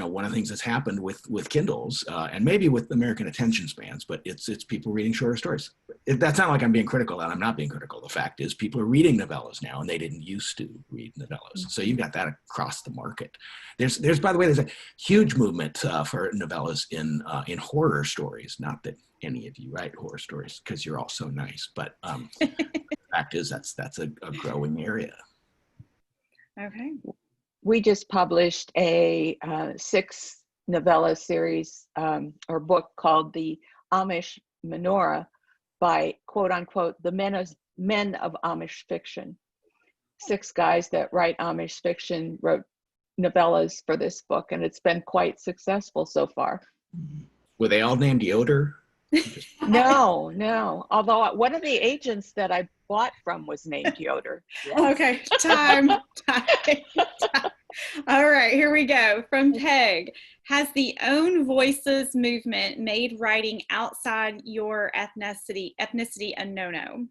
one of the things that's happened with Kindles and maybe with American attention spans, but it's people reading shorter stories. That's not like I'm being critical, and I'm not being critical. The fact is people are reading novellas now, and they didn't used to read novellas. So you've got that across the market. There's by the way, there's a huge movement for novellas in horror stories. Not that any of you write horror stories because you're all so nice, but the fact is that's a growing area. Okay. We just published a 6 novella series or book called The Amish Menorah by quote unquote the men of Amish fiction. 6 guys that write Amish fiction wrote novellas for this book, and it's been quite successful so far. Were they all named Yoder? No. Although one of the agents that I bought from was named Yoder. Okay, time. All right, here we go. From Peg, has the Own Voices movement made writing outside your ethnicity a no-no?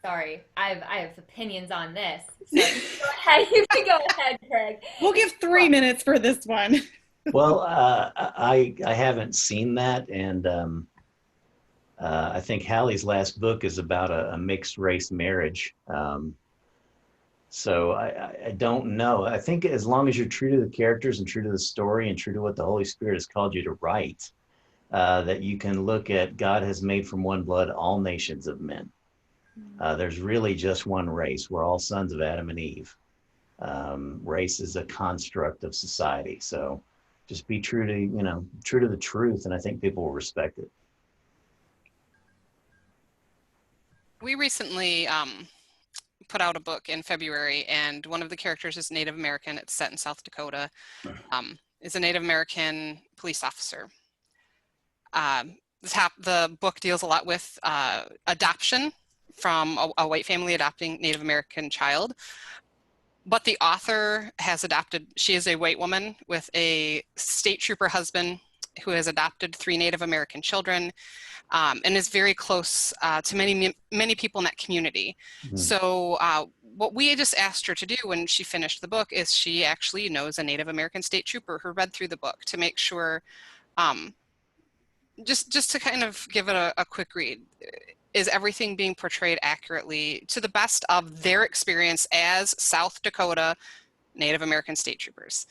Sorry, I have opinions on this. So you can go ahead, Gregg. We'll give 3 minutes for this one. Well, I haven't seen that, and I think Hallie's last book is about a mixed race marriage. So I don't know. I think as long as you're true to the characters and true to the story and true to what the Holy Spirit has called you to write, that you can look at God has made from one blood all nations of men. There's really just one race. We're all sons of Adam and Eve. Race is a construct of society. So just be true to, true to the truth. And I think people will respect it. We recently put out a book in February, and one of the characters is Native American. It's set in South Dakota. Is a Native American police officer. The book deals a lot with adoption from a white family adopting Native American child. But the author has adopted, she is a white woman with a state trooper husband who has adopted 3 Native American children, and is very close to many people in that community. Mm-hmm. So what we just asked her to do when she finished the book is she actually knows a Native American state trooper who read through the book to make sure, just to kind of give it a quick read. Is everything being portrayed accurately to the best of their experience as South Dakota Native American state troopers?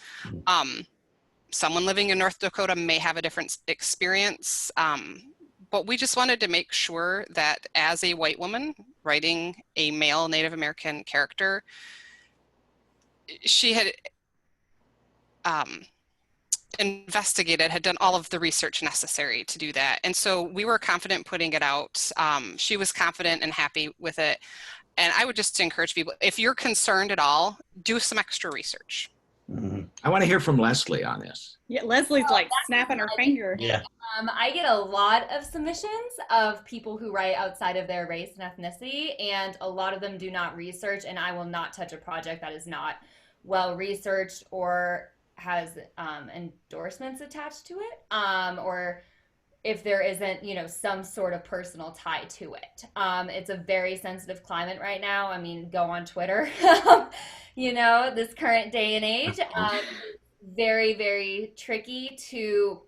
Someone living in North Dakota may have a different experience, but we just wanted to make sure that as a white woman writing a male Native American character, she had investigated, had done all of the research necessary to do that. And so we were confident putting it out. She was confident and happy with it. And I would just encourage people, if you're concerned at all, do some extra research. Mm-hmm. I want to hear from Lesley on this. Yeah, Lesley's like snapping her finger. Yeah. I get a lot of submissions of people who write outside of their race and ethnicity, and a lot of them do not research, and I will not touch a project that is not well researched or has endorsements attached to it, or if there isn't, some sort of personal tie to it. It's a very sensitive climate right now. I mean, go on Twitter, this current day and age. Very, very tricky to,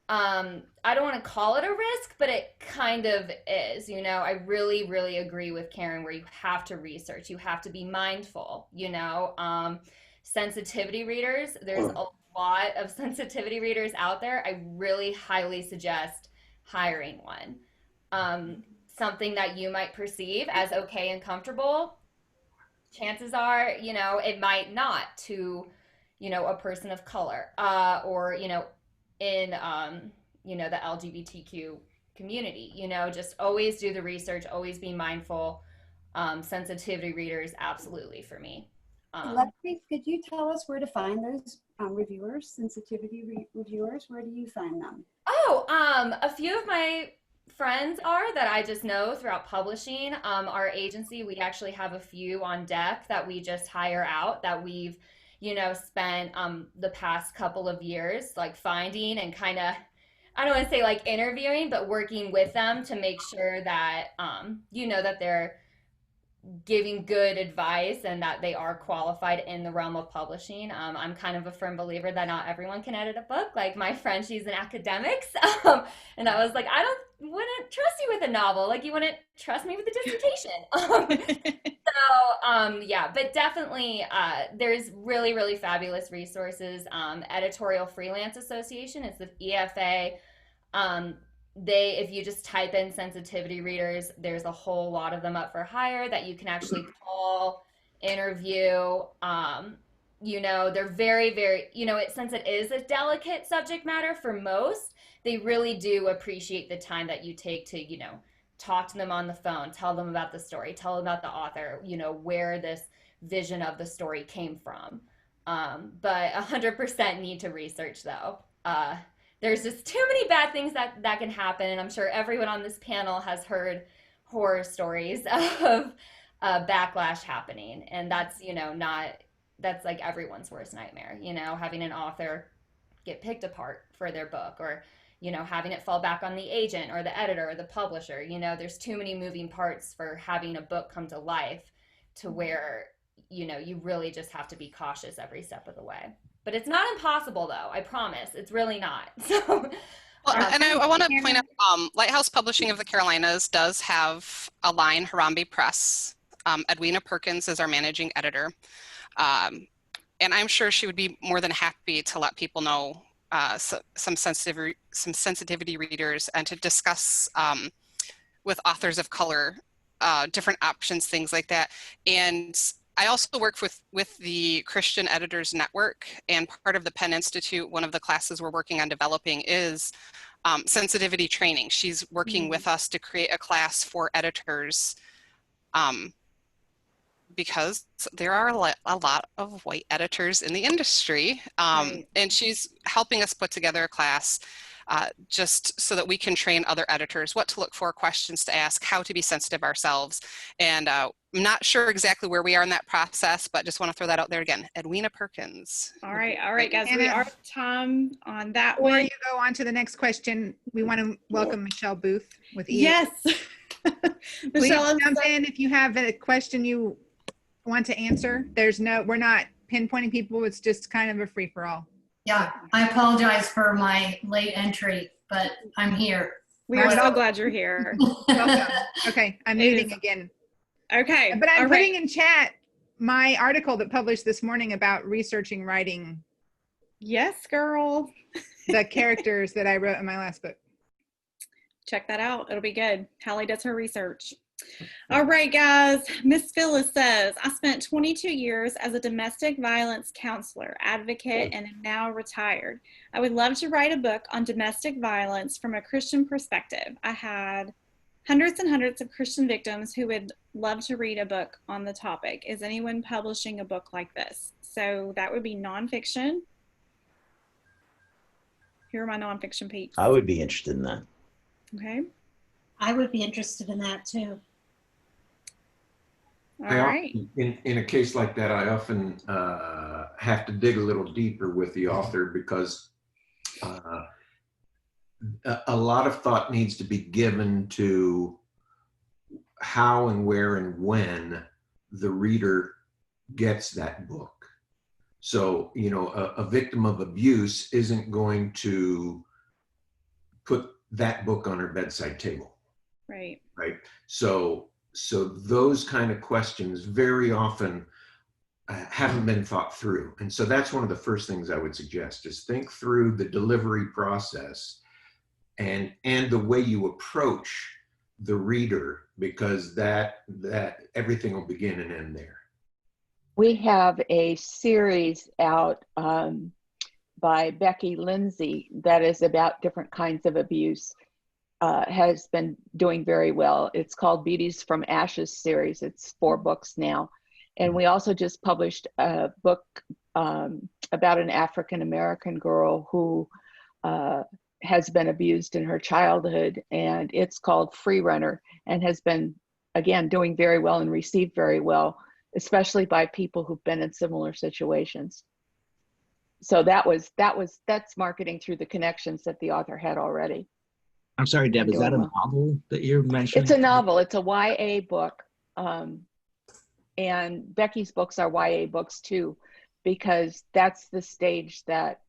I don't want to call it a risk, but it kind of is, I really, really agree with Karin where you have to research, you have to be mindful, sensitivity readers, there's a lot of sensitivity readers out there. I really highly suggest hiring one. Something that you might perceive as okay and comfortable, chances are, it might not to, a person of color, or, in, the LGBTQ community, just always do the research, always be mindful. Sensitivity readers, absolutely for me. Lesley, could you tell us where to find those reviewers, sensitivity reviewers? Where do you find them? A few of my friends are that I just know throughout publishing. Our agency, we actually have a few on deck that we just hire out that we've, spent the past couple of years like finding and kind of, I don't want to say like interviewing, but working with them to make sure that, that they're giving good advice and that they are qualified in the realm of publishing. I'm kind of a firm believer that not everyone can edit a book. Like my friend, she's in academics. And I was like, wouldn't trust you with a novel. Like you wouldn't trust me with a dissertation. But definitely there's really, really fabulous resources. Editorial Freelance Association, it's the EFA. If you just type in sensitivity readers, there's a whole lot of them up for hire that you can actually call, interview. They're very, very, since it is a delicate subject matter for most, they really do appreciate the time that you take to, talk to them on the phone, tell them about the story, tell them about the author, where this vision of the story came from. But 100% need to research though. There's just too many bad things that can happen. And I'm sure everyone on this panel has heard horror stories of backlash happening. And that's, that's like everyone's worst nightmare, having an author get picked apart for their book or, having it fall back on the agent or the editor or the publisher. There's too many moving parts for having a book come to life to where, you really just have to be cautious every step of the way. But it's not impossible, though. I promise. It's really not. So, and I want to point out, Lighthouse Publishing of the Carolinas does have a line, Harambe Press, Edwina Perkins is our managing editor. And I'm sure she would be more than happy to let people know some sensitivity readers and to discuss with authors of color different options, things like that. And I also work with the Christian Editors Network, and part of the Penn Institute, one of the classes we're working on developing is sensitivity training. She's working with us to create a class for editors because there are a lot of white editors in the industry. Right. And she's helping us put together a class just so that we can train other editors what to look for, questions to ask, how to be sensitive ourselves. And I'm not sure exactly where we are in that process, but just want to throw that out there again. Edwina Perkins. All right, guys, we are at time on that Before one. you go on to the next question, we want to welcome Michelle Booth with EABooks. Yes. Please Michelle, jump in if you have a question you want to answer. We're not pinpointing people. It's just kind of a free-for-all. Yeah, I apologize for my late entry, but I'm here. We are so glad you're here. Welcome. Okay, I'm muting again. Okay. But I'm putting in chat my article that published this morning about researching writing. Yes, girl. The characters that I wrote in my last book. Check that out. It'll be good. Hallie does her research. All right, guys. Miss Phyllis says, I spent 22 years as a domestic violence counselor, advocate, and am now retired. I would love to write a book on domestic violence from a Christian perspective. I had hundreds and hundreds of Christian victims who would love to read a book on the topic. Is anyone publishing a book like this? So that would be nonfiction. Here are my nonfiction peeps. I would be interested in that. Okay. I would be interested in that too. All right. In a case like that, I often have to dig a little deeper with the author because a lot of thought needs to be given to how and where and when the reader gets that book. So, you know, a victim of abuse isn't going to put that book on her bedside table. Right. Right. So those kind of questions very often haven't been thought through. And so that's one of the first things I would suggest is think through the delivery process and the way you approach the reader, because that everything will begin and end there. We have a series out by Becky Lindsay that is about different kinds of abuse. Has been doing very well. It's called Beauties from Ashes series. It's 4 books now. And we also just published a book about an African-American girl who has been abused in her childhood, and it's called Free Runner, and has been, again, doing very well and received very well, especially by people who've been in similar situations. So that's marketing through the connections that the author had already. I'm sorry, Deb, is that a novel that you're mentioning? It's a novel. It's a YA book. And Becky's books are YA books too, because that's the stage that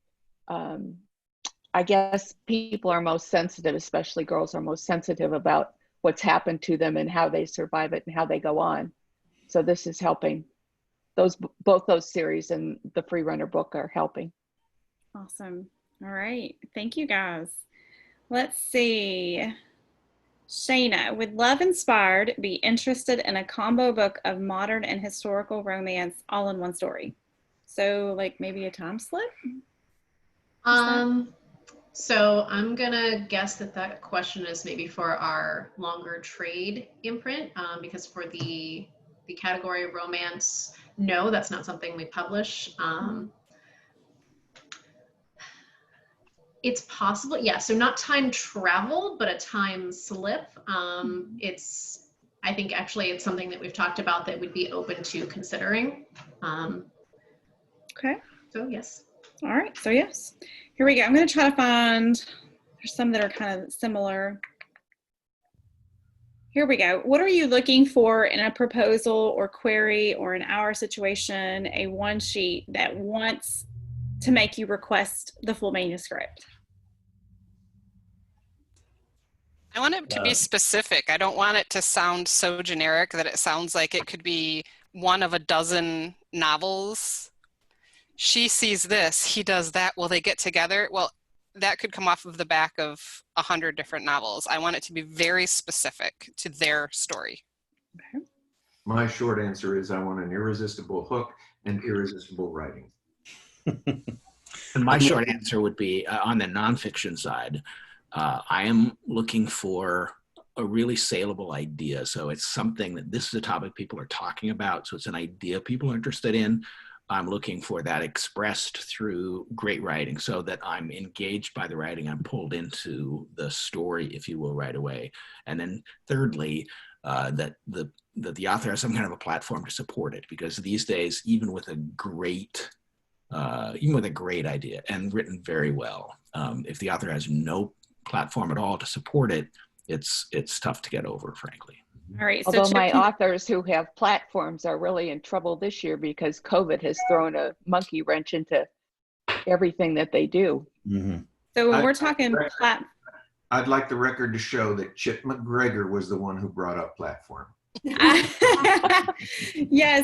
I guess people are most sensitive, especially girls are most sensitive about what's happened to them and how they survive it and how they go on. So this is helping. Both those series and the Free Runner book are helping. Awesome. All right. Thank you, guys. Let's see. Shana, would Love Inspired be interested in a combo book of modern and historical romance all in one story? So like maybe a time slip? So I'm gonna guess that question is maybe for our longer trade imprint, because for the category of romance, no, that's not something we publish. It's possible, yeah, so not time travel, but a time slip. I think actually it's something that we've talked about that would be open to considering. Okay. So yes. All right, so yes. Here we go. I'm gonna try to find, there's some that are kind of similar. Here we go. What are you looking for in a proposal or query, or in our situation, a one sheet that wants to make you request the full manuscript? I want it to be specific. I don't want it to sound so generic that it sounds like it could be one of a dozen novels. She sees this, he does that, will they get together? Well, that could come off of the back of 100 different novels. I want it to be very specific to their story. Okay. My short answer is I want an irresistible hook and irresistible writing. And my short answer would be on the nonfiction side, I am looking for a really saleable idea. So it's something that this is a topic people are talking about. So it's an idea people are interested in. I'm looking for that expressed through great writing so that I'm engaged by the writing. I'm pulled into the story, if you will, right away. And then thirdly, that the author has some kind of a platform to support it, because these days, even with a great idea and written very well, if the author has no platform at all to support it, it's tough to get over, frankly. All right. Although my authors who have platforms are really in trouble this year because COVID has thrown a monkey wrench into everything that they do. Mm-hmm. So when we're talking I'd like the record to show that Chip MacGregor was the one who brought up platform. Yes.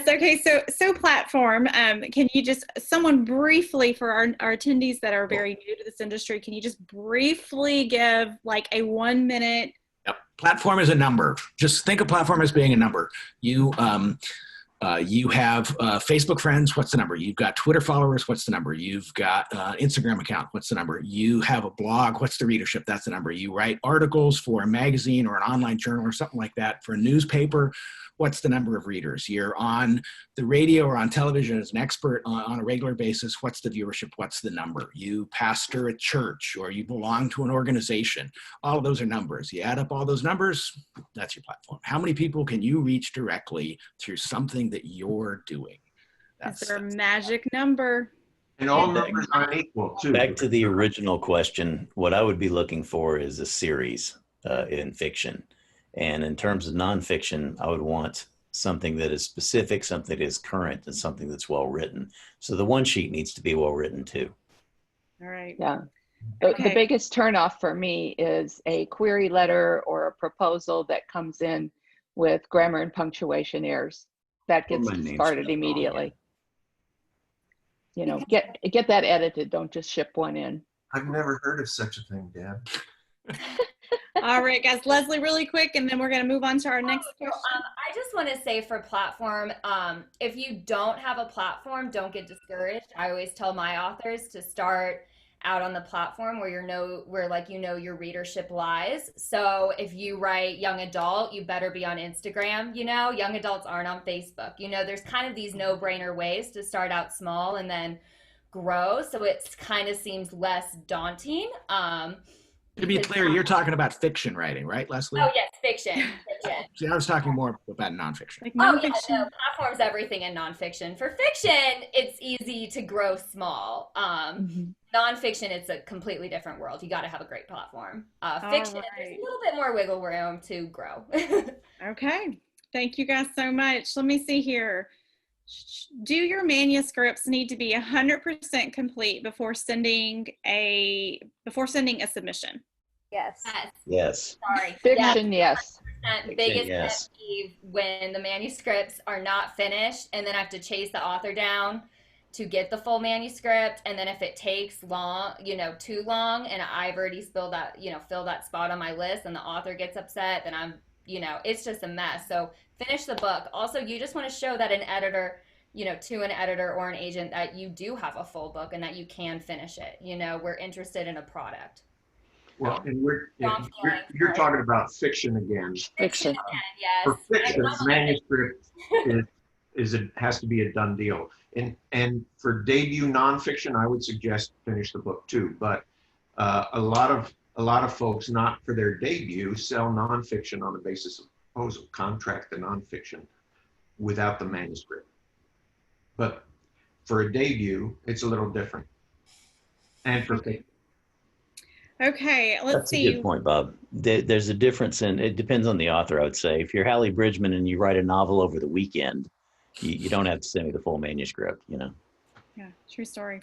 Okay. So platform. Can you just someone briefly for our attendees that are very new to this industry? Can you just briefly give like a 1 minute? Yep. Platform is a number. Just think of platform as being a number. You have Facebook friends. What's the number? You've got Twitter followers. What's the number? You've got Instagram account. What's the number? You have a blog. What's the readership? That's the number. You write articles for a magazine or an online journal or something like that for a newspaper. What's the number of readers? You're on the radio or on television as an expert on a regular basis. What's the viewership? What's the number? You pastor a church or you belong to an organization. All of those are numbers. You add up all those numbers, that's your platform. How many people can you reach directly through something that you're doing? That's their magic number. And all numbers aren't equal, too. Back to the original question, what I would be looking for is a series in fiction. And in terms of nonfiction, I would want something that is specific, something that is current, and something that's well written. So the one sheet needs to be well written too. All right. Yeah. The biggest turnoff for me is a query letter or a proposal that comes in with grammar and punctuation errors. That gets discarded immediately. You know, get that edited. Don't just ship one in. I've never heard of such a thing, Deb. All right, guys, Lesley, really quick, and then we're going to move on to our next question. I just want to say for platform, if you don't have a platform, don't get discouraged. I always tell my authors to start out on the platform where your readership lies. So if you write young adult, you better be on Instagram. You know, young adults aren't on Facebook. You know, there's kind of these no-brainer ways to start out small and then grow. So it kind of seems less daunting. To be clear, you're talking about fiction writing, right, Lesley? Oh, yes, fiction. See, I was talking more about nonfiction. Like nonfiction. Oh, yeah, no, platform's everything in nonfiction. For fiction, it's easy to grow small. Nonfiction, it's a completely different world. You got to have a great platform. Fiction, there's a little bit more wiggle room to grow. Okay. Thank you guys so much. Let me see here. Do your manuscripts need to be 100% complete before sending a submission? Yes. Yes. Sorry. Fiction, yes. Biggest yes. pet peeve when the manuscripts are not finished and then I have to chase the author down to get the full manuscript, and then if it takes long, too long, and I've already filled that spot on my list and the author gets upset, then I'm, it's just a mess. So finish the book. Also, you just want to show that an editor, to an editor or an agent, that you do have a full book and that you can finish it. We're interested in a product. Well, and you're talking about fiction again. Fiction. Yes. For fiction, manuscript has to be a done deal. And for debut nonfiction, I would suggest finish the book too. But a lot of folks, not for their debut, sell nonfiction on the basis of proposal, contract the nonfiction without the manuscript. But for a debut, it's a little different. And for fiction. Okay, let's see. That's a good point, Bob. There's a difference it depends on the author, I would say. If you're Hallie Bridgeman and you write a novel over the weekend, you don't have to send me the full manuscript, Yeah, true story.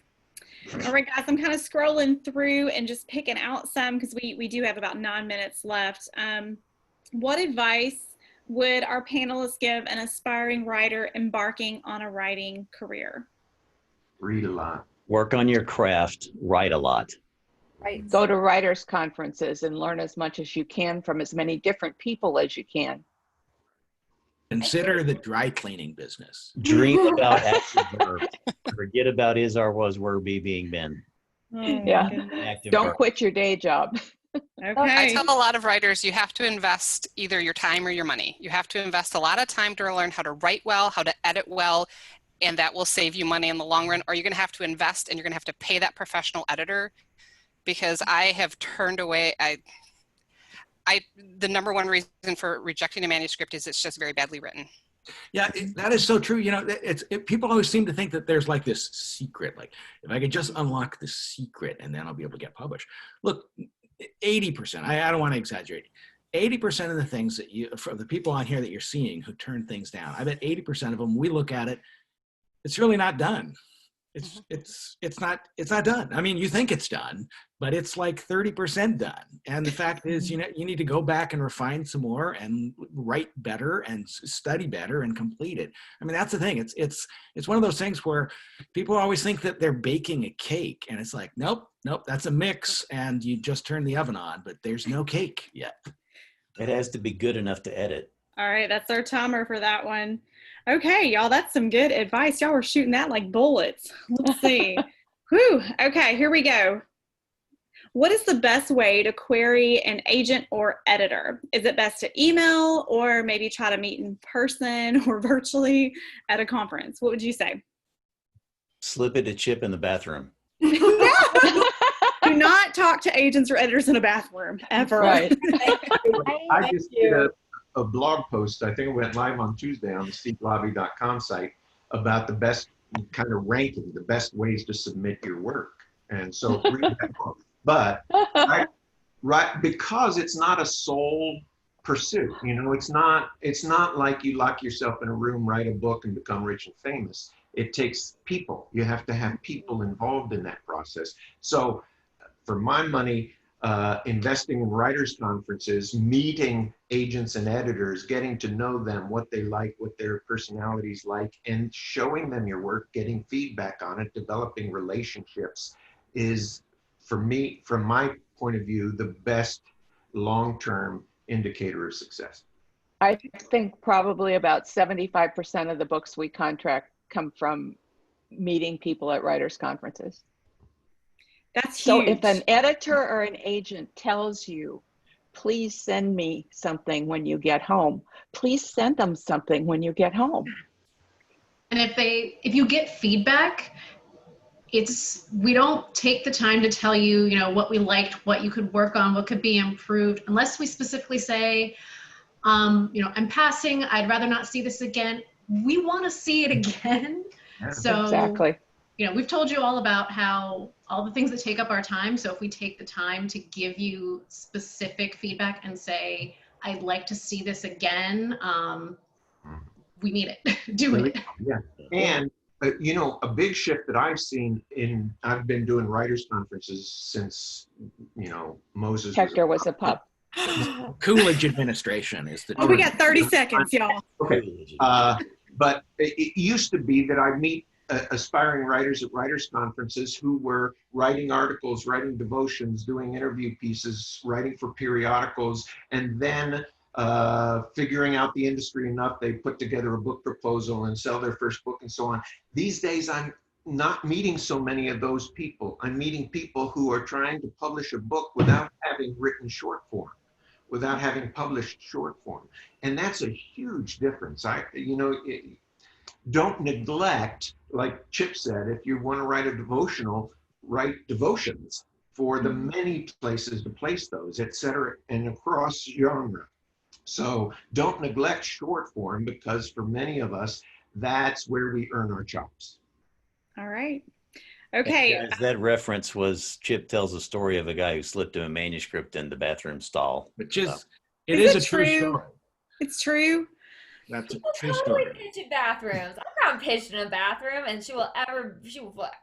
All right, guys, I'm kind of scrolling through and just picking out some because we do have about 9 minutes left. What advice would our panelists give an aspiring writer embarking on a writing career? Read a lot. Work on your craft. Write a lot. Right. Go to writers' conferences and learn as much as you can from as many different people as you can. Consider the dry cleaning business. Dream about active verbs. Forget about is, are, was, were, be, being, been. Yeah. Active Don't verbs. quit your day job. I Okay. tell a lot of writers, you have to invest either your time or your money. You have to invest a lot of time to learn how to write well, how to edit well, and that will save you money in the long run. Or you're going to have to invest and you're going to have to pay that professional editor, because I have turned away, the number one reason for rejecting a manuscript is it's just very badly written. Yeah, that is so true. You know, people always seem to think that there's like this secret, like if I could just unlock the secret and then I'll be able to get published. Look, 80%, I don't want to exaggerate, 80% of the things that from the people on here that you're seeing who turn things down, I bet 80% of them, we look at it, it's really not done. It's not done. I mean, you think it's done, but it's like 30% done. And the fact is, you know, you need to go back and refine some more and write better and study better and complete it. I mean, that's the thing. It's one of those things where people always think that they're baking a cake, and it's like, nope, that's a mix, and you just turn the oven on, but there's no cake yet. It has to be good enough to edit. All right, that's our timer for that one. Okay, y'all, that's some good advice. Y'all were shooting that like bullets. Let's see. Whew. Okay, here we go. What is the best way to query an agent or editor? Is it best to email or maybe try to meet in person or virtually at a conference? What would you say? Slip it a chip in the bathroom. Do not talk to agents or editors in a bathroom, ever. Right. I just did a blog post, I think it went live on Tuesday on the stevelavy.com site, about the best kind of ranking, the best ways to submit your work. And so read that book. But because it's not a sole pursuit, you know, it's not like you lock yourself in a room, write a book and become rich and famous. It takes people. You have to have people involved in that process. So for my money, investing in writers' conferences, meeting agents and editors, getting to know them, what they like, what their personalities like, and showing them your work, getting feedback on it, developing relationships is, for me, from my point of view, the best long-term indicator of success. I think probably about 75% of the books we contract come from meeting people at writers' conferences. That's huge. So if an editor or an agent tells you, please send me something when you get home, please send them something when you get home. And if you get feedback, we don't take the time to tell you, you know, what we liked, what you could work on, what could be improved, unless we specifically say, you know, I'm passing, I'd rather not see this again. We want to see it again. So exactly. You know, we've told you all about how all the things that take up our time. So if we take the time to give you specific feedback and say, I'd like to see this again, we mean it. Do it. Yeah. And, you know, a big shift that I've seen I've been doing writers' conferences since, you know, Moses. Hector was a pup. Coolidge administration is the term. Oh, we got 30 seconds, y'all. Okay. But it used to be that I'd meet aspiring writers at writers' conferences who were writing articles, writing devotions, doing interview pieces, writing for periodicals, and then figuring out the industry enough, they put together a book proposal and sell their first book and so on. These days, I'm not meeting so many of those people. I'm meeting people who are trying to publish a book without having written short form, without having published short form. And that's a huge difference. Don't neglect, like Chip said, if you want to write a devotional, write devotions for the many places to place those, et cetera, and across genre. So don't neglect short form, because for many of us, that's where we earn our chops. All right. Okay. Guys, that reference was Chip tells a story of a guy who slipped him a manuscript in the bathroom stall. Which is, Is it true? It's true. That's a She'll true totally story. pitch in bathrooms. I'm not pitched in a bathroom, and she will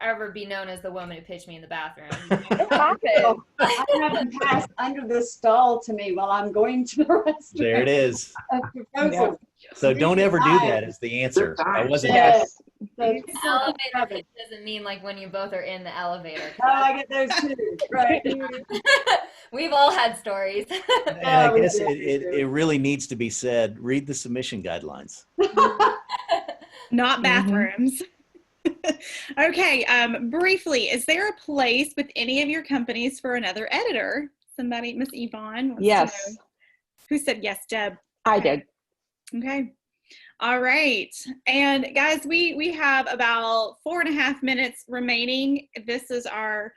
ever be known as the woman who pitched me in the bathroom. I'm having passed under the stall to me while I'm going to the restroom. There it is. Proposal. So don't ever do that is the answer. I wasn't. Yes. Elevator pitch doesn't mean like when you both are in the elevator. Oh, I get those too. Right. We've all had stories. And I guess it really needs to be said, read the submission guidelines. Not bathrooms. Okay, briefly, is there a place with any of your companies for another editor? Somebody, Miss Yvonne wants Yes. to know. Who said yes, Deb? I did. Okay. All right. And guys, we have about 4.5 minutes remaining. This is our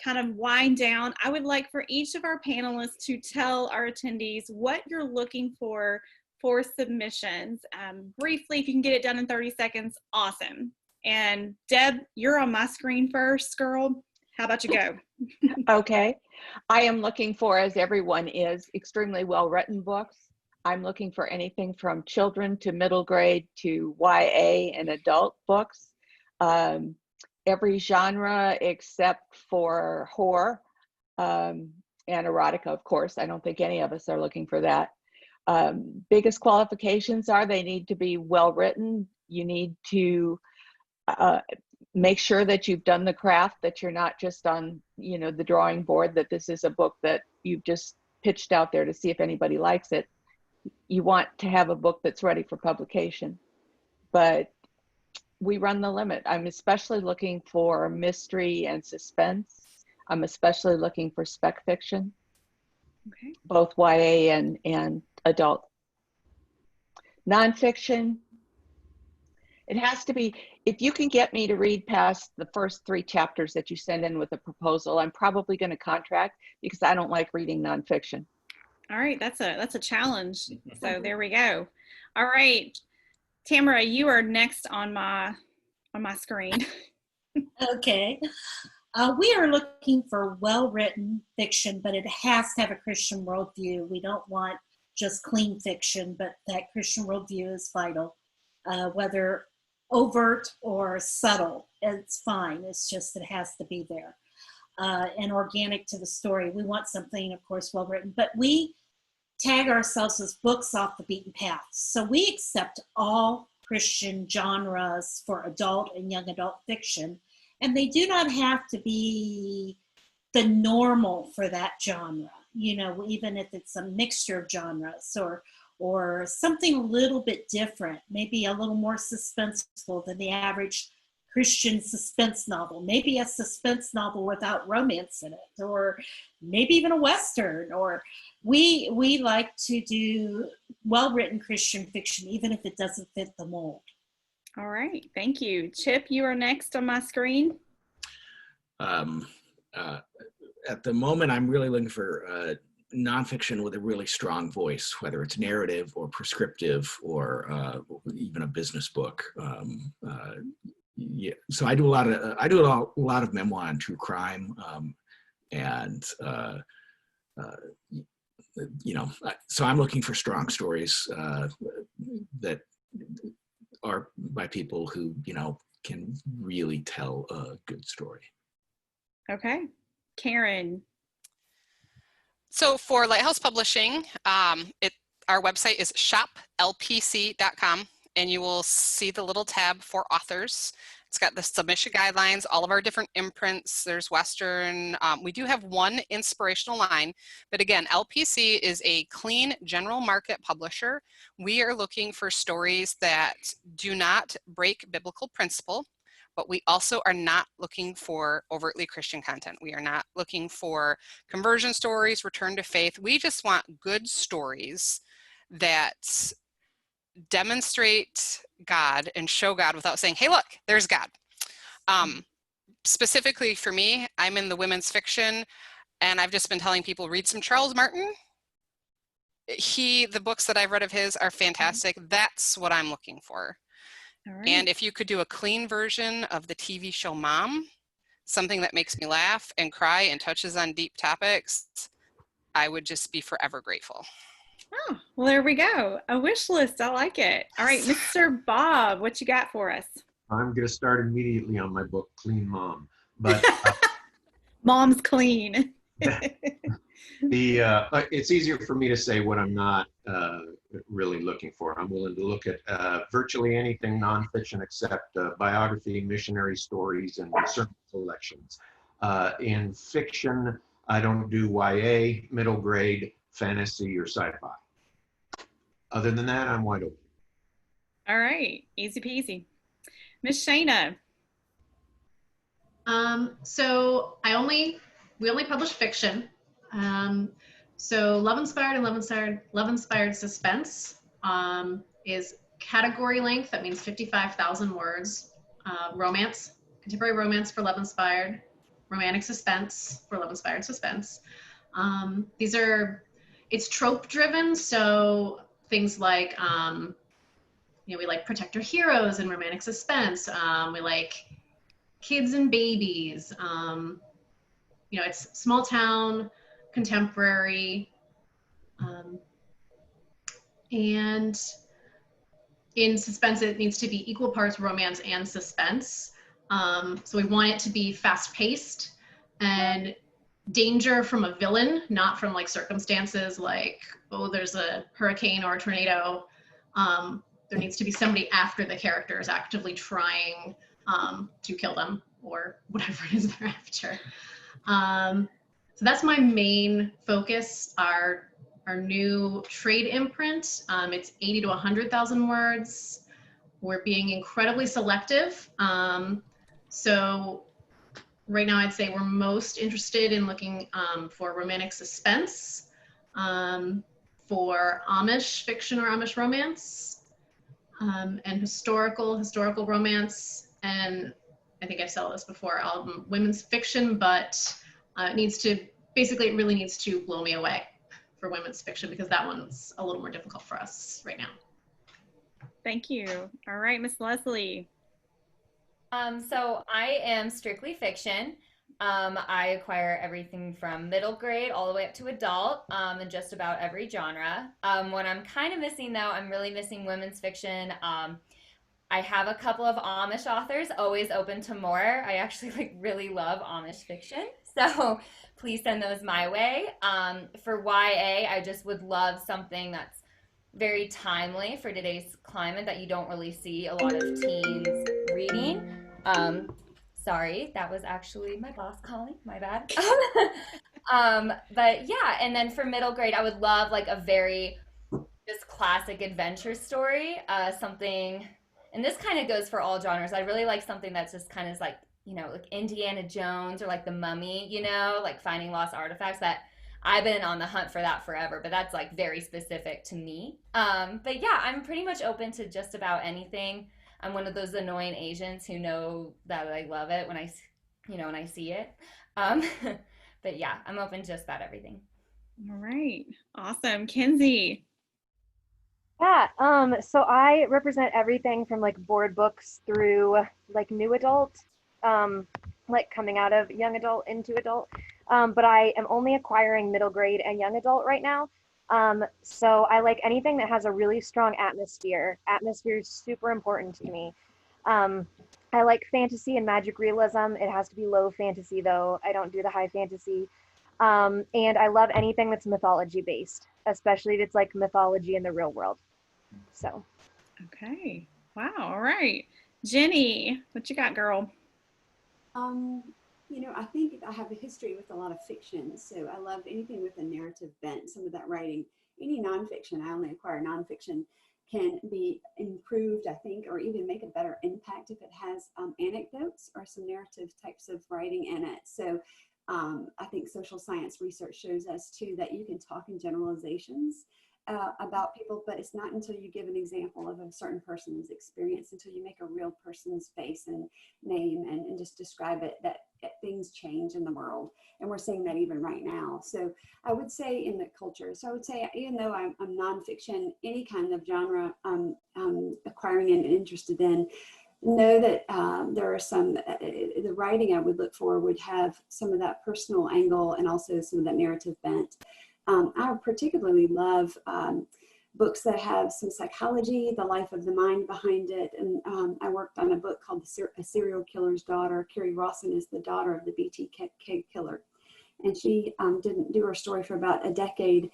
kind of wind down. I would like for each of our panelists to tell our attendees what you're looking for submissions. Briefly, if you can get it done in 30 seconds, awesome. And Deb, you're on my screen first, girl. How about you go? Okay. I am looking for, as everyone is, extremely well-written books. I'm looking for anything from children to middle grade to YA and adult books. Every genre except for horror and erotica, of course. I don't think any of us are looking for that. Biggest qualifications are they need to be well-written. You need to make sure that you've done the craft, that you're not just on, the drawing board, that this is a book that you've just pitched out there to see if anybody likes it. You want to have a book that's ready for publication, but we run the limit. I'm especially looking for mystery and suspense. I'm especially looking for spec fiction, okay, both YA and adult. Nonfiction, it has to be, if you can get me to read past the first 3 chapters that you send in with a proposal, I'm probably going to contract because I don't like reading nonfiction. All right, that's a challenge. So there we go. All right, Tamera, you are next on my screen. Okay. We are looking for well-written fiction, but it has to have a Christian worldview. We don't want just clean fiction, but that Christian worldview is vital. Whether overt or subtle, it's fine. It's just it has to be there. And organic to the story. We want something, of course, well-written, but we tag ourselves as books off the beaten path. So we accept all Christian genres for adult and young adult fiction, and they do not have to be the normal for that genre, even if it's a mixture of genres or something a little bit different, maybe a little more suspenseful than the average Christian suspense novel, maybe a suspense novel without romance in it, or maybe even a Western, or we like to do well-written Christian fiction, even if it doesn't fit the mold. All right, thank you. Chip, you are next on my screen. At the moment, I'm really looking for nonfiction with a really strong voice, whether it's narrative or prescriptive or even a business book. Yeah, so I do a lot of memoir and true crime, so I'm looking for strong stories that are by people who can really tell a good story. Okay, Karin. So for Lighthouse Publishing, our website is shoplpc.com. And you will see the little tab for authors. It's got the submission guidelines, all of our different imprints. There's Western. We do have one inspirational line, but again, LPC is a clean general market publisher. We are looking for stories that do not break biblical principle, but we also are not looking for overtly Christian content. We are not looking for conversion stories, return to faith. We just want good stories that demonstrate God and show God without saying, hey, look, there's God. Specifically for me, I'm in the women's fiction, and I've just been telling people, read some Charles Martin. The books that I've read of his are fantastic. That's what I'm looking for. All right. And if you could do a clean version of the TV show Mom, something that makes me laugh and cry and touches on deep topics, I would just be forever grateful. Oh, well, there we go. A wish list. I like it. All right, Mr. Bob, what you got for us? I'm going to start immediately on my book, Clean Mom. But Mom's clean. It's easier for me to say what I'm not really looking for. I'm willing to look at virtually anything nonfiction except biography, missionary stories, and sermon collections. In fiction, I don't do YA, middle grade, fantasy, or sci-fi. Other than that, I'm wide open. All right, easy peasy. Miss Shana. So we only publish fiction. So Love Inspired and Love Inspired Suspense is category length. That means 55,000 words. Romance, contemporary romance for Love Inspired, romantic suspense for Love Inspired Suspense. It's trope driven. So things like, we like protector heroes and romantic suspense. We like kids and babies. It's small town, contemporary, and in suspense, it needs to be equal parts romance and suspense. So we want it to be fast paced and danger from a villain, not from like circumstances like, oh, there's a hurricane or a tornado. There needs to be somebody after the character is actively trying to kill them or whatever it is they're after. So that's my main focus. Our new trade imprint, it's 80 to 100,000 words. We're being incredibly selective. So right now I'd say we're most interested in looking for romantic suspense, for Amish fiction or Amish romance, and historical romance. And I think I said this before, women's fiction, but it really needs to blow me away for women's fiction because that one's a little more difficult for us right now. Thank you. All right, Miss Lesley. So I am strictly fiction. I acquire everything from middle grade all the way up to adult, in just about every genre. What I'm kind of missing though, I'm really missing women's fiction. I have a couple of Amish authors, always open to more. I actually really love Amish fiction, so please send those my way. For YA, I just would love something that's very timely for today's climate that you don't really see a lot of teens reading. Sorry, that was actually my boss calling, my bad. But yeah, and then for middle grade, I would love like a very just classic adventure story, something, and this kind of goes for all genres. I really like something that's just kind of like, like Indiana Jones or like The Mummy, like finding lost artifacts. That I've been on the hunt for that forever, but that's like very specific to me. But yeah, I'm pretty much open to just about anything. I'm one of those annoying Asians who know that I love it when I see it. But yeah, I'm open to just about everything. All right. Awesome. Kenzi. Yeah, so I represent everything from like board books through like new adult, like coming out of young adult into adult. But I am only acquiring middle grade and young adult right now. So I like anything that has a really strong atmosphere. Atmosphere is super important to me. I like fantasy and magic realism. It has to be low fantasy though. I don't do the high fantasy. And I love anything that's mythology based, especially if it's like mythology in the real world. So. Okay. Wow. All right. Jenny, what you got, girl? I think I have a history with a lot of fiction, so I love anything with a narrative bent, some of that writing. Any nonfiction, I only acquire nonfiction, can be improved, I think, or even make a better impact if it has anecdotes or some narrative types of writing in it. So I think social science research shows us too that you can talk in generalizations about people, but it's not until you give an example of a certain person's experience, until you make a real person's face and name and just describe it, that things change in the world. And we're seeing that even right now. So I would say in the culture, so I would say, even though I'm nonfiction, any kind of genre I'm acquiring and interested in, know that there are some, the writing I would look for would have some of that personal angle and also some of that narrative bent. I particularly love books that have some psychology, the life of the mind behind it. And I worked on a book called A Serial Killer's Daughter. Carrie Rawson is the daughter of the BTK killer. And she didn't do her story for about a decade.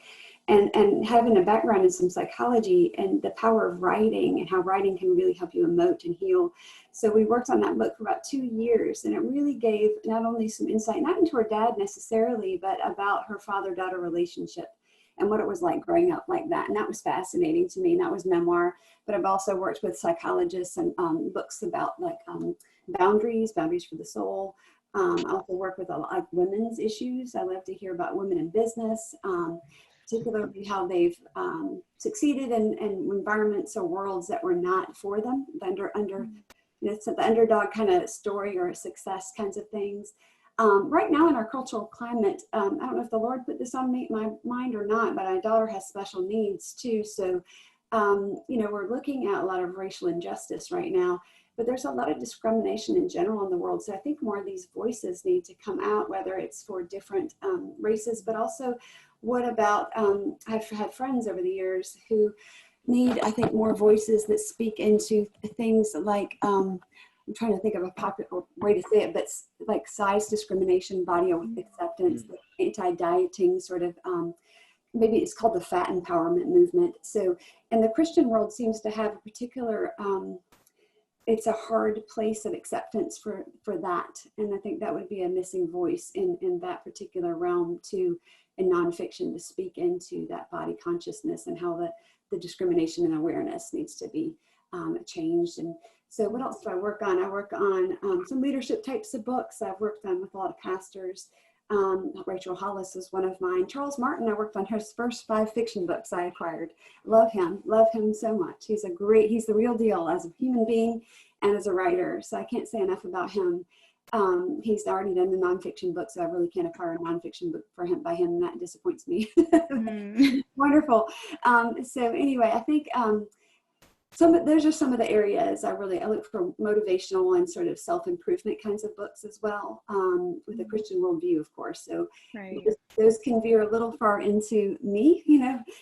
And having a background in some psychology and the power of writing and how writing can really help you emote and heal. So we worked on that book for about 2 years, and it really gave not only some insight, not into her dad necessarily, but about her father-daughter relationship and what it was like growing up like that. And that was fascinating to me. And that was memoir, but I've also worked with psychologists and books about like boundaries for the soul. I also work with a lot of women's issues. I love to hear about women in business, particularly how they've succeeded in environments or worlds that were not for them, so the underdog kind of story or success kinds of things. Right now in our cultural climate, I don't know if the Lord put this on my mind or not, but my daughter has special needs too. So, we're looking at a lot of racial injustice right now, but there's a lot of discrimination in general in the world. So I think more of these voices need to come out, whether it's for different races, but also what about, I've had friends over the years who need, I think, more voices that speak into things like, I'm trying to think of a popular way to say it, but like size discrimination, body acceptance, anti-dieting sort of, maybe it's called the fat empowerment movement. So, and the Christian world seems to have a particular, it's a hard place of acceptance for that. And I think that would be a missing voice in that particular realm too, in nonfiction, to speak into that body consciousness and how the discrimination and awareness needs to be changed. And so what else do I work on? I work on some leadership types of books. I've worked on with a lot of pastors. Rachel Hollis is one of mine. Charles Martin, I worked on his first 5 fiction books I acquired. Love him so much. He's the real deal as a human being and as a writer. So I can't say enough about him. He's already done the nonfiction book, so I really can't acquire a nonfiction book by him, and that disappoints me. Wonderful. So anyway, I think those are some of the areas I look for motivational and sort of self-improvement kinds of books as well, with a Christian worldview, of course. So those can veer a little far into me,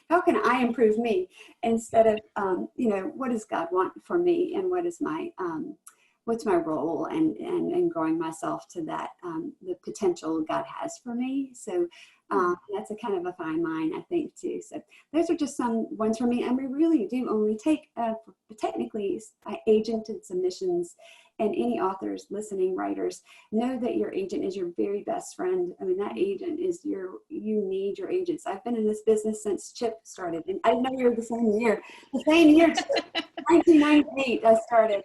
how can I improve me instead of, what does God want for me and what is my, what's my role and growing myself to that, the potential God has for me. So that's a kind of a fine line, I think, too. So those are just some ones for me. And we really do only take, technically, agented submissions. And any authors listening, writers, know that your agent is your very best friend. I mean, that agent is you need your agents. I've been in this business since Chip started. And I didn't know you were the same year. 1998 I started.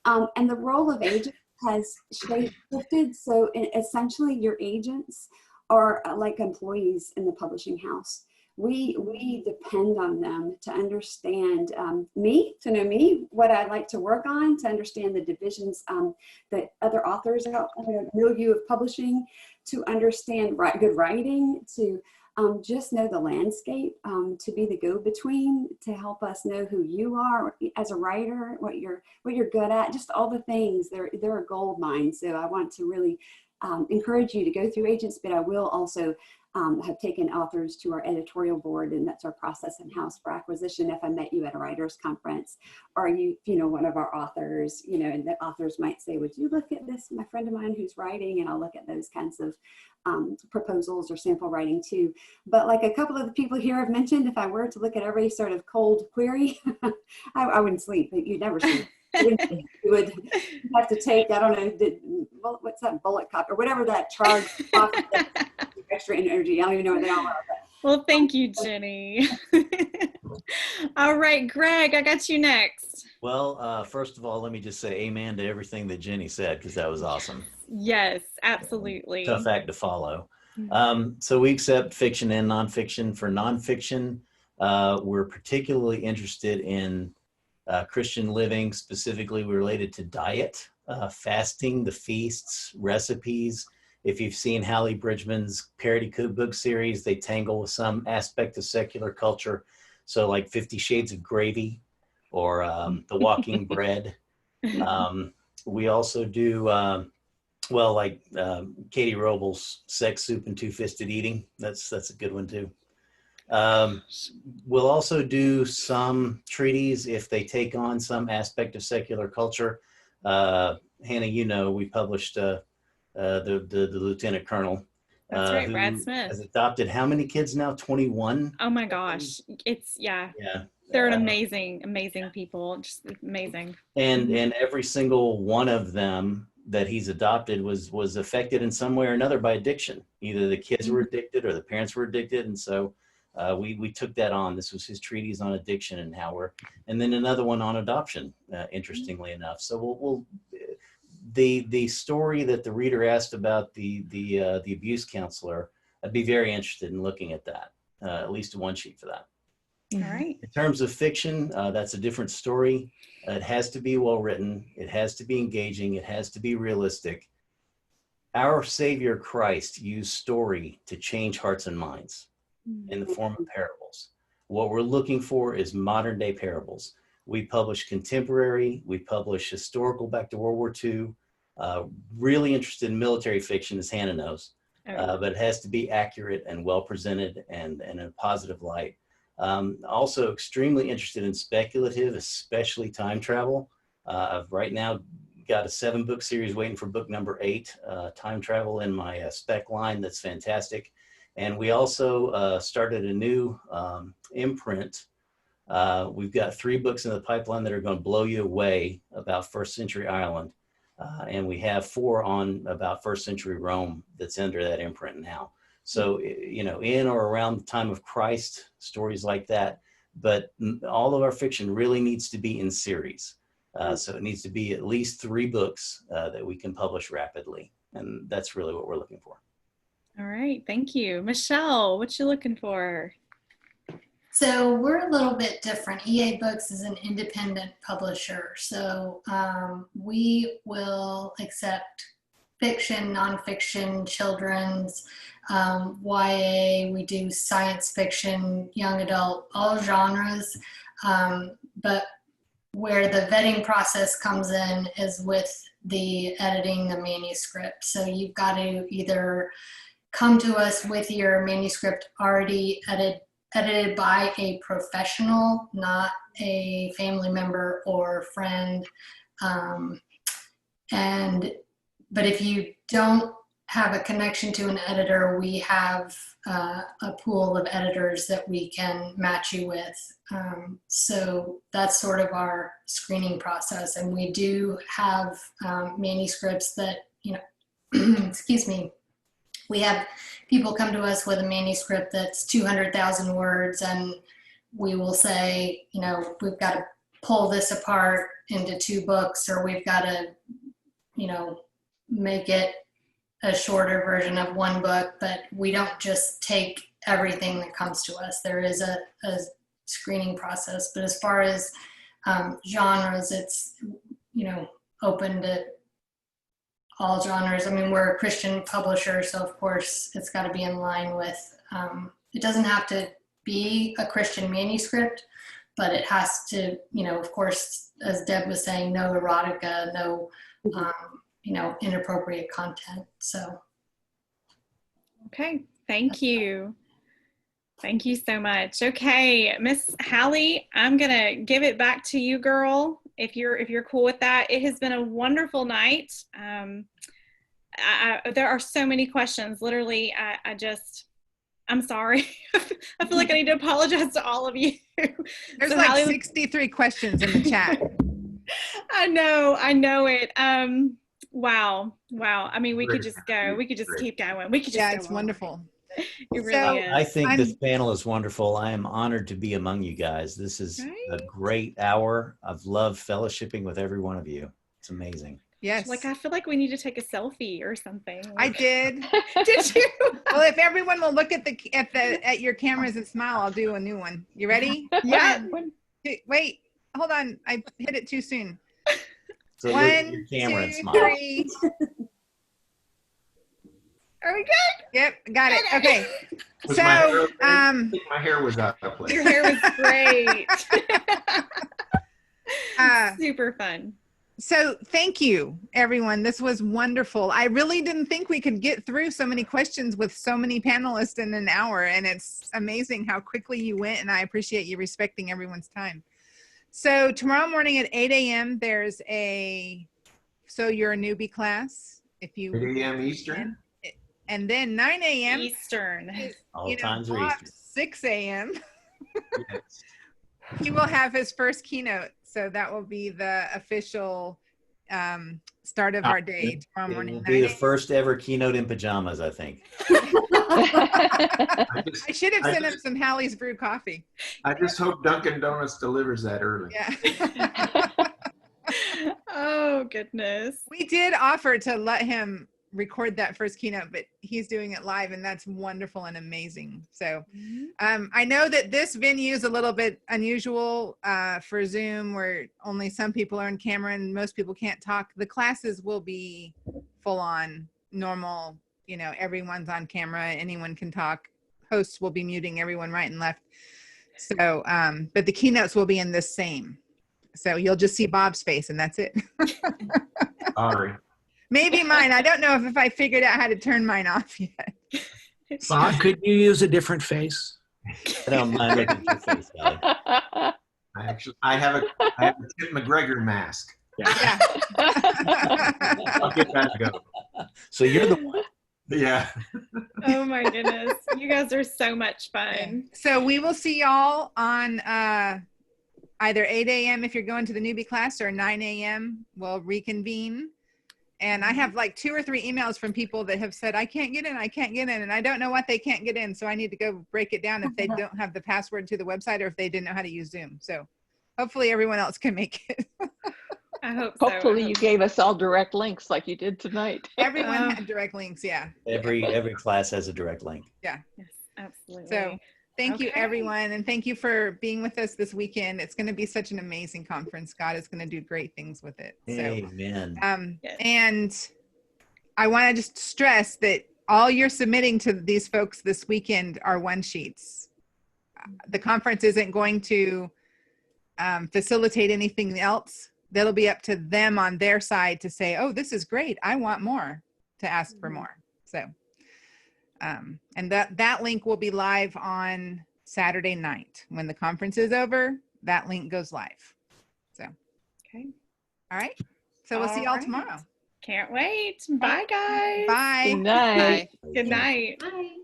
And the role of agent has shifted. So essentially your agents are like employees in the publishing house. We depend on them to understand me, to know me, what I like to work on, to understand the divisions that other authors out in the milieu of publishing, to understand good writing, to just know the landscape, to be the go-between, to help us know who you are as a writer, what you're good at, just all the things. They're a gold mine. So I want to really encourage you to go through agents, but I will also have taken authors to our editorial board, and that's our process in-house for acquisition. If I met you at a writer's conference, or you one of our authors, and the authors might say, would you look at this, my friend of mine who's writing, and I'll look at those kinds of proposals or sample writing too. But like a couple of the people here have mentioned, if I were to look at every sort of cold query, I wouldn't sleep. You'd never sleep. You would have to take, I don't know, what's that, bullet cop or whatever that charge, extra energy. I don't even know what they all are. Well, thank you, Jenny. All right, Gregg, I got you next. Well, first of all, let me just say amen to everything that Jenny said, because that was awesome. Yes, absolutely. Tough act to follow. So we accept fiction and nonfiction. For nonfiction, we're particularly interested in Christian living, specifically related to diet, fasting, the feasts, recipes. If you've seen Hallie Bridgeman's parody cookbook series, they tangle with some aspect of secular culture. So like 50 Shades of Gravy or The Walking Bread. We also do, Katie Robles' Sex, Soup, and Two-Fisted Eating. That's a good one too. We'll also do some treaties if they take on some aspect of secular culture. Hannah, you know, we published the lieutenant colonel. That's right, who Brad Smith. has adopted how many kids now? 21? Oh my gosh. It's, yeah. Yeah. They're an amazing people. Just amazing. And every single one of them that he's adopted was affected in some way or another by addiction. Either the kids were addicted or the parents were addicted. And so we took that on. This was his treatise on addiction and and then another one on adoption, interestingly enough. So the story that the reader asked about the abuse counselor, I'd be very interested in looking at that, at least one sheet for that. All right. In terms of fiction, that's a different story. It has to be well written. It has to be engaging. It has to be realistic. Our Savior Christ used story to change hearts and minds in the form of parables. What we're looking for is modern day parables. We publish contemporary, we publish historical back to World War II, really interested in military fiction, as Hannah knows, but it has to be accurate and well presented and in a positive light. Also extremely interested in speculative, especially time travel. I've right now got a 7-book series waiting for book number 8, time travel in my spec line. That's fantastic. And we also started a new imprint. We've got 3 books in the pipeline that are going to blow you away about first century Ireland. And we have 4 on about first century Rome that's under that imprint now. So, you know, in or around the time of Christ, stories like that. But all of our fiction really needs to be in series. So it needs to be at least 3 books that we can publish rapidly. And that's really what we're looking for. All right. Thank you. Michelle, what you looking for? So we're a little bit different. EABooks is an independent publisher. So we will accept fiction, nonfiction, children's, YA, we do science fiction, young adult, all genres. But where the vetting process comes in is with the editing the manuscript. So you've got to either come to us with your manuscript already edited by a professional, not a family member or friend. But if you don't have a connection to an editor, we have a pool of editors that we can match you with. So that's sort of our screening process. And we do have manuscripts that, you know, excuse me, we have people come to us with a manuscript that's 200,000 words, and we will say, you know, we've got to pull this apart into 2 books, or we've got to, you know, make it a shorter version of 1 book. But we don't just take everything that comes to us. There is a screening process. But as far as genres, it's, you know, open to all genres. I mean, we're a Christian publisher, so of course it's got to be in line with, it doesn't have to be a Christian manuscript, but it has to, you know, of course, as Deb was saying, no erotica, no, you know, inappropriate content. So. Okay, thank you. Thank you so much. Okay, Miss Hallie, I'm gonna give it back to you, girl. If you're cool with that. It has been a wonderful night. There are so many questions. Literally, I'm sorry. I feel like I need to apologize to all of you. There's so like Hallie, 63 questions in the chat. I know it. Wow. I mean, we could just go. We could just keep going. We could just it's on. wonderful. It really is. I think this panel is wonderful. I am honored to be among you guys. This is a great hour. I've loved fellowshipping with every one of you. It's amazing. Yes. Like, I feel like we need to take a selfie or something. I did. Did you? Well, if everyone will look at your cameras and smile, I'll do a new one. You ready? Yeah. Wait, hold on. I hit it too soon. So 1, 2, 3. Are we good? Yep, got it. Okay. Was So, my hair was out of place. Your hair was great. Super fun. So thank you, everyone. This was wonderful. I really didn't think we could get through so many questions with so many panelists in an hour, and it's amazing how quickly you went, and I appreciate you respecting everyone's time. So tomorrow morning at 8 a.m. there's so you're a newbie class. If you 8 a.m. Eastern? And then 9 a.m. Eastern. All times are Eastern. 6 a.m. Yes. He will have his first keynote. So that will be the official start of our day tomorrow It morning. will be the first ever keynote in pajamas, I think. I should have sent him some Hallie's Brew coffee. I just hope Dunkin' Donuts delivers that early. Yeah. Oh, goodness. We did offer to let him record that first keynote, but he's doing it live, and that's wonderful and amazing. So I know that this venue is a little bit unusual for Zoom, where only some people are on camera and most people can't talk. The classes will be full on normal, you know, everyone's on camera, anyone can talk. Hosts will be muting everyone right and left. So, but the keynotes will be in the same. So you'll just see Bob's face and that's it. Sorry. Maybe mine. I don't know if I figured out how to turn mine off yet. Bob, could you use a different face? I don't mind looking at your face, Kelly. I have a Chip MacGregor mask. Yeah. I'll get that to go. So you're the one. Yeah. Oh my goodness. You guys are so much fun. So we will see y'all on either 8 a.m. if you're going to the newbie class, or 9 a.m. we'll reconvene. And I have like 2 or 3 emails from people that have said, I can't get in, and I don't know what they can't get in. So I need to go break it down if they don't have the password to the website, or if they didn't know how to use Zoom. So hopefully everyone else can make it. I hope so. Hopefully you gave us all direct links like you did tonight. Everyone had direct links, yeah. Every class has a direct link. Yeah. Yes, absolutely. So thank you, everyone. And thank you for being with us this weekend. It's going to be such an amazing conference. God is going to do great things with it. So, amen. Yes. And I want to just stress that all you're submitting to these folks this weekend are one sheets. The conference isn't going to facilitate anything else. That'll be up to them on their side to say, oh, this is great, I want more, to ask for more. So, and that link will be live on Saturday night. When the conference is over, that link goes live. So, okay. All right. So we'll see y'all tomorrow. Can't wait. Bye, guys. Bye. Good night. Good night. Bye.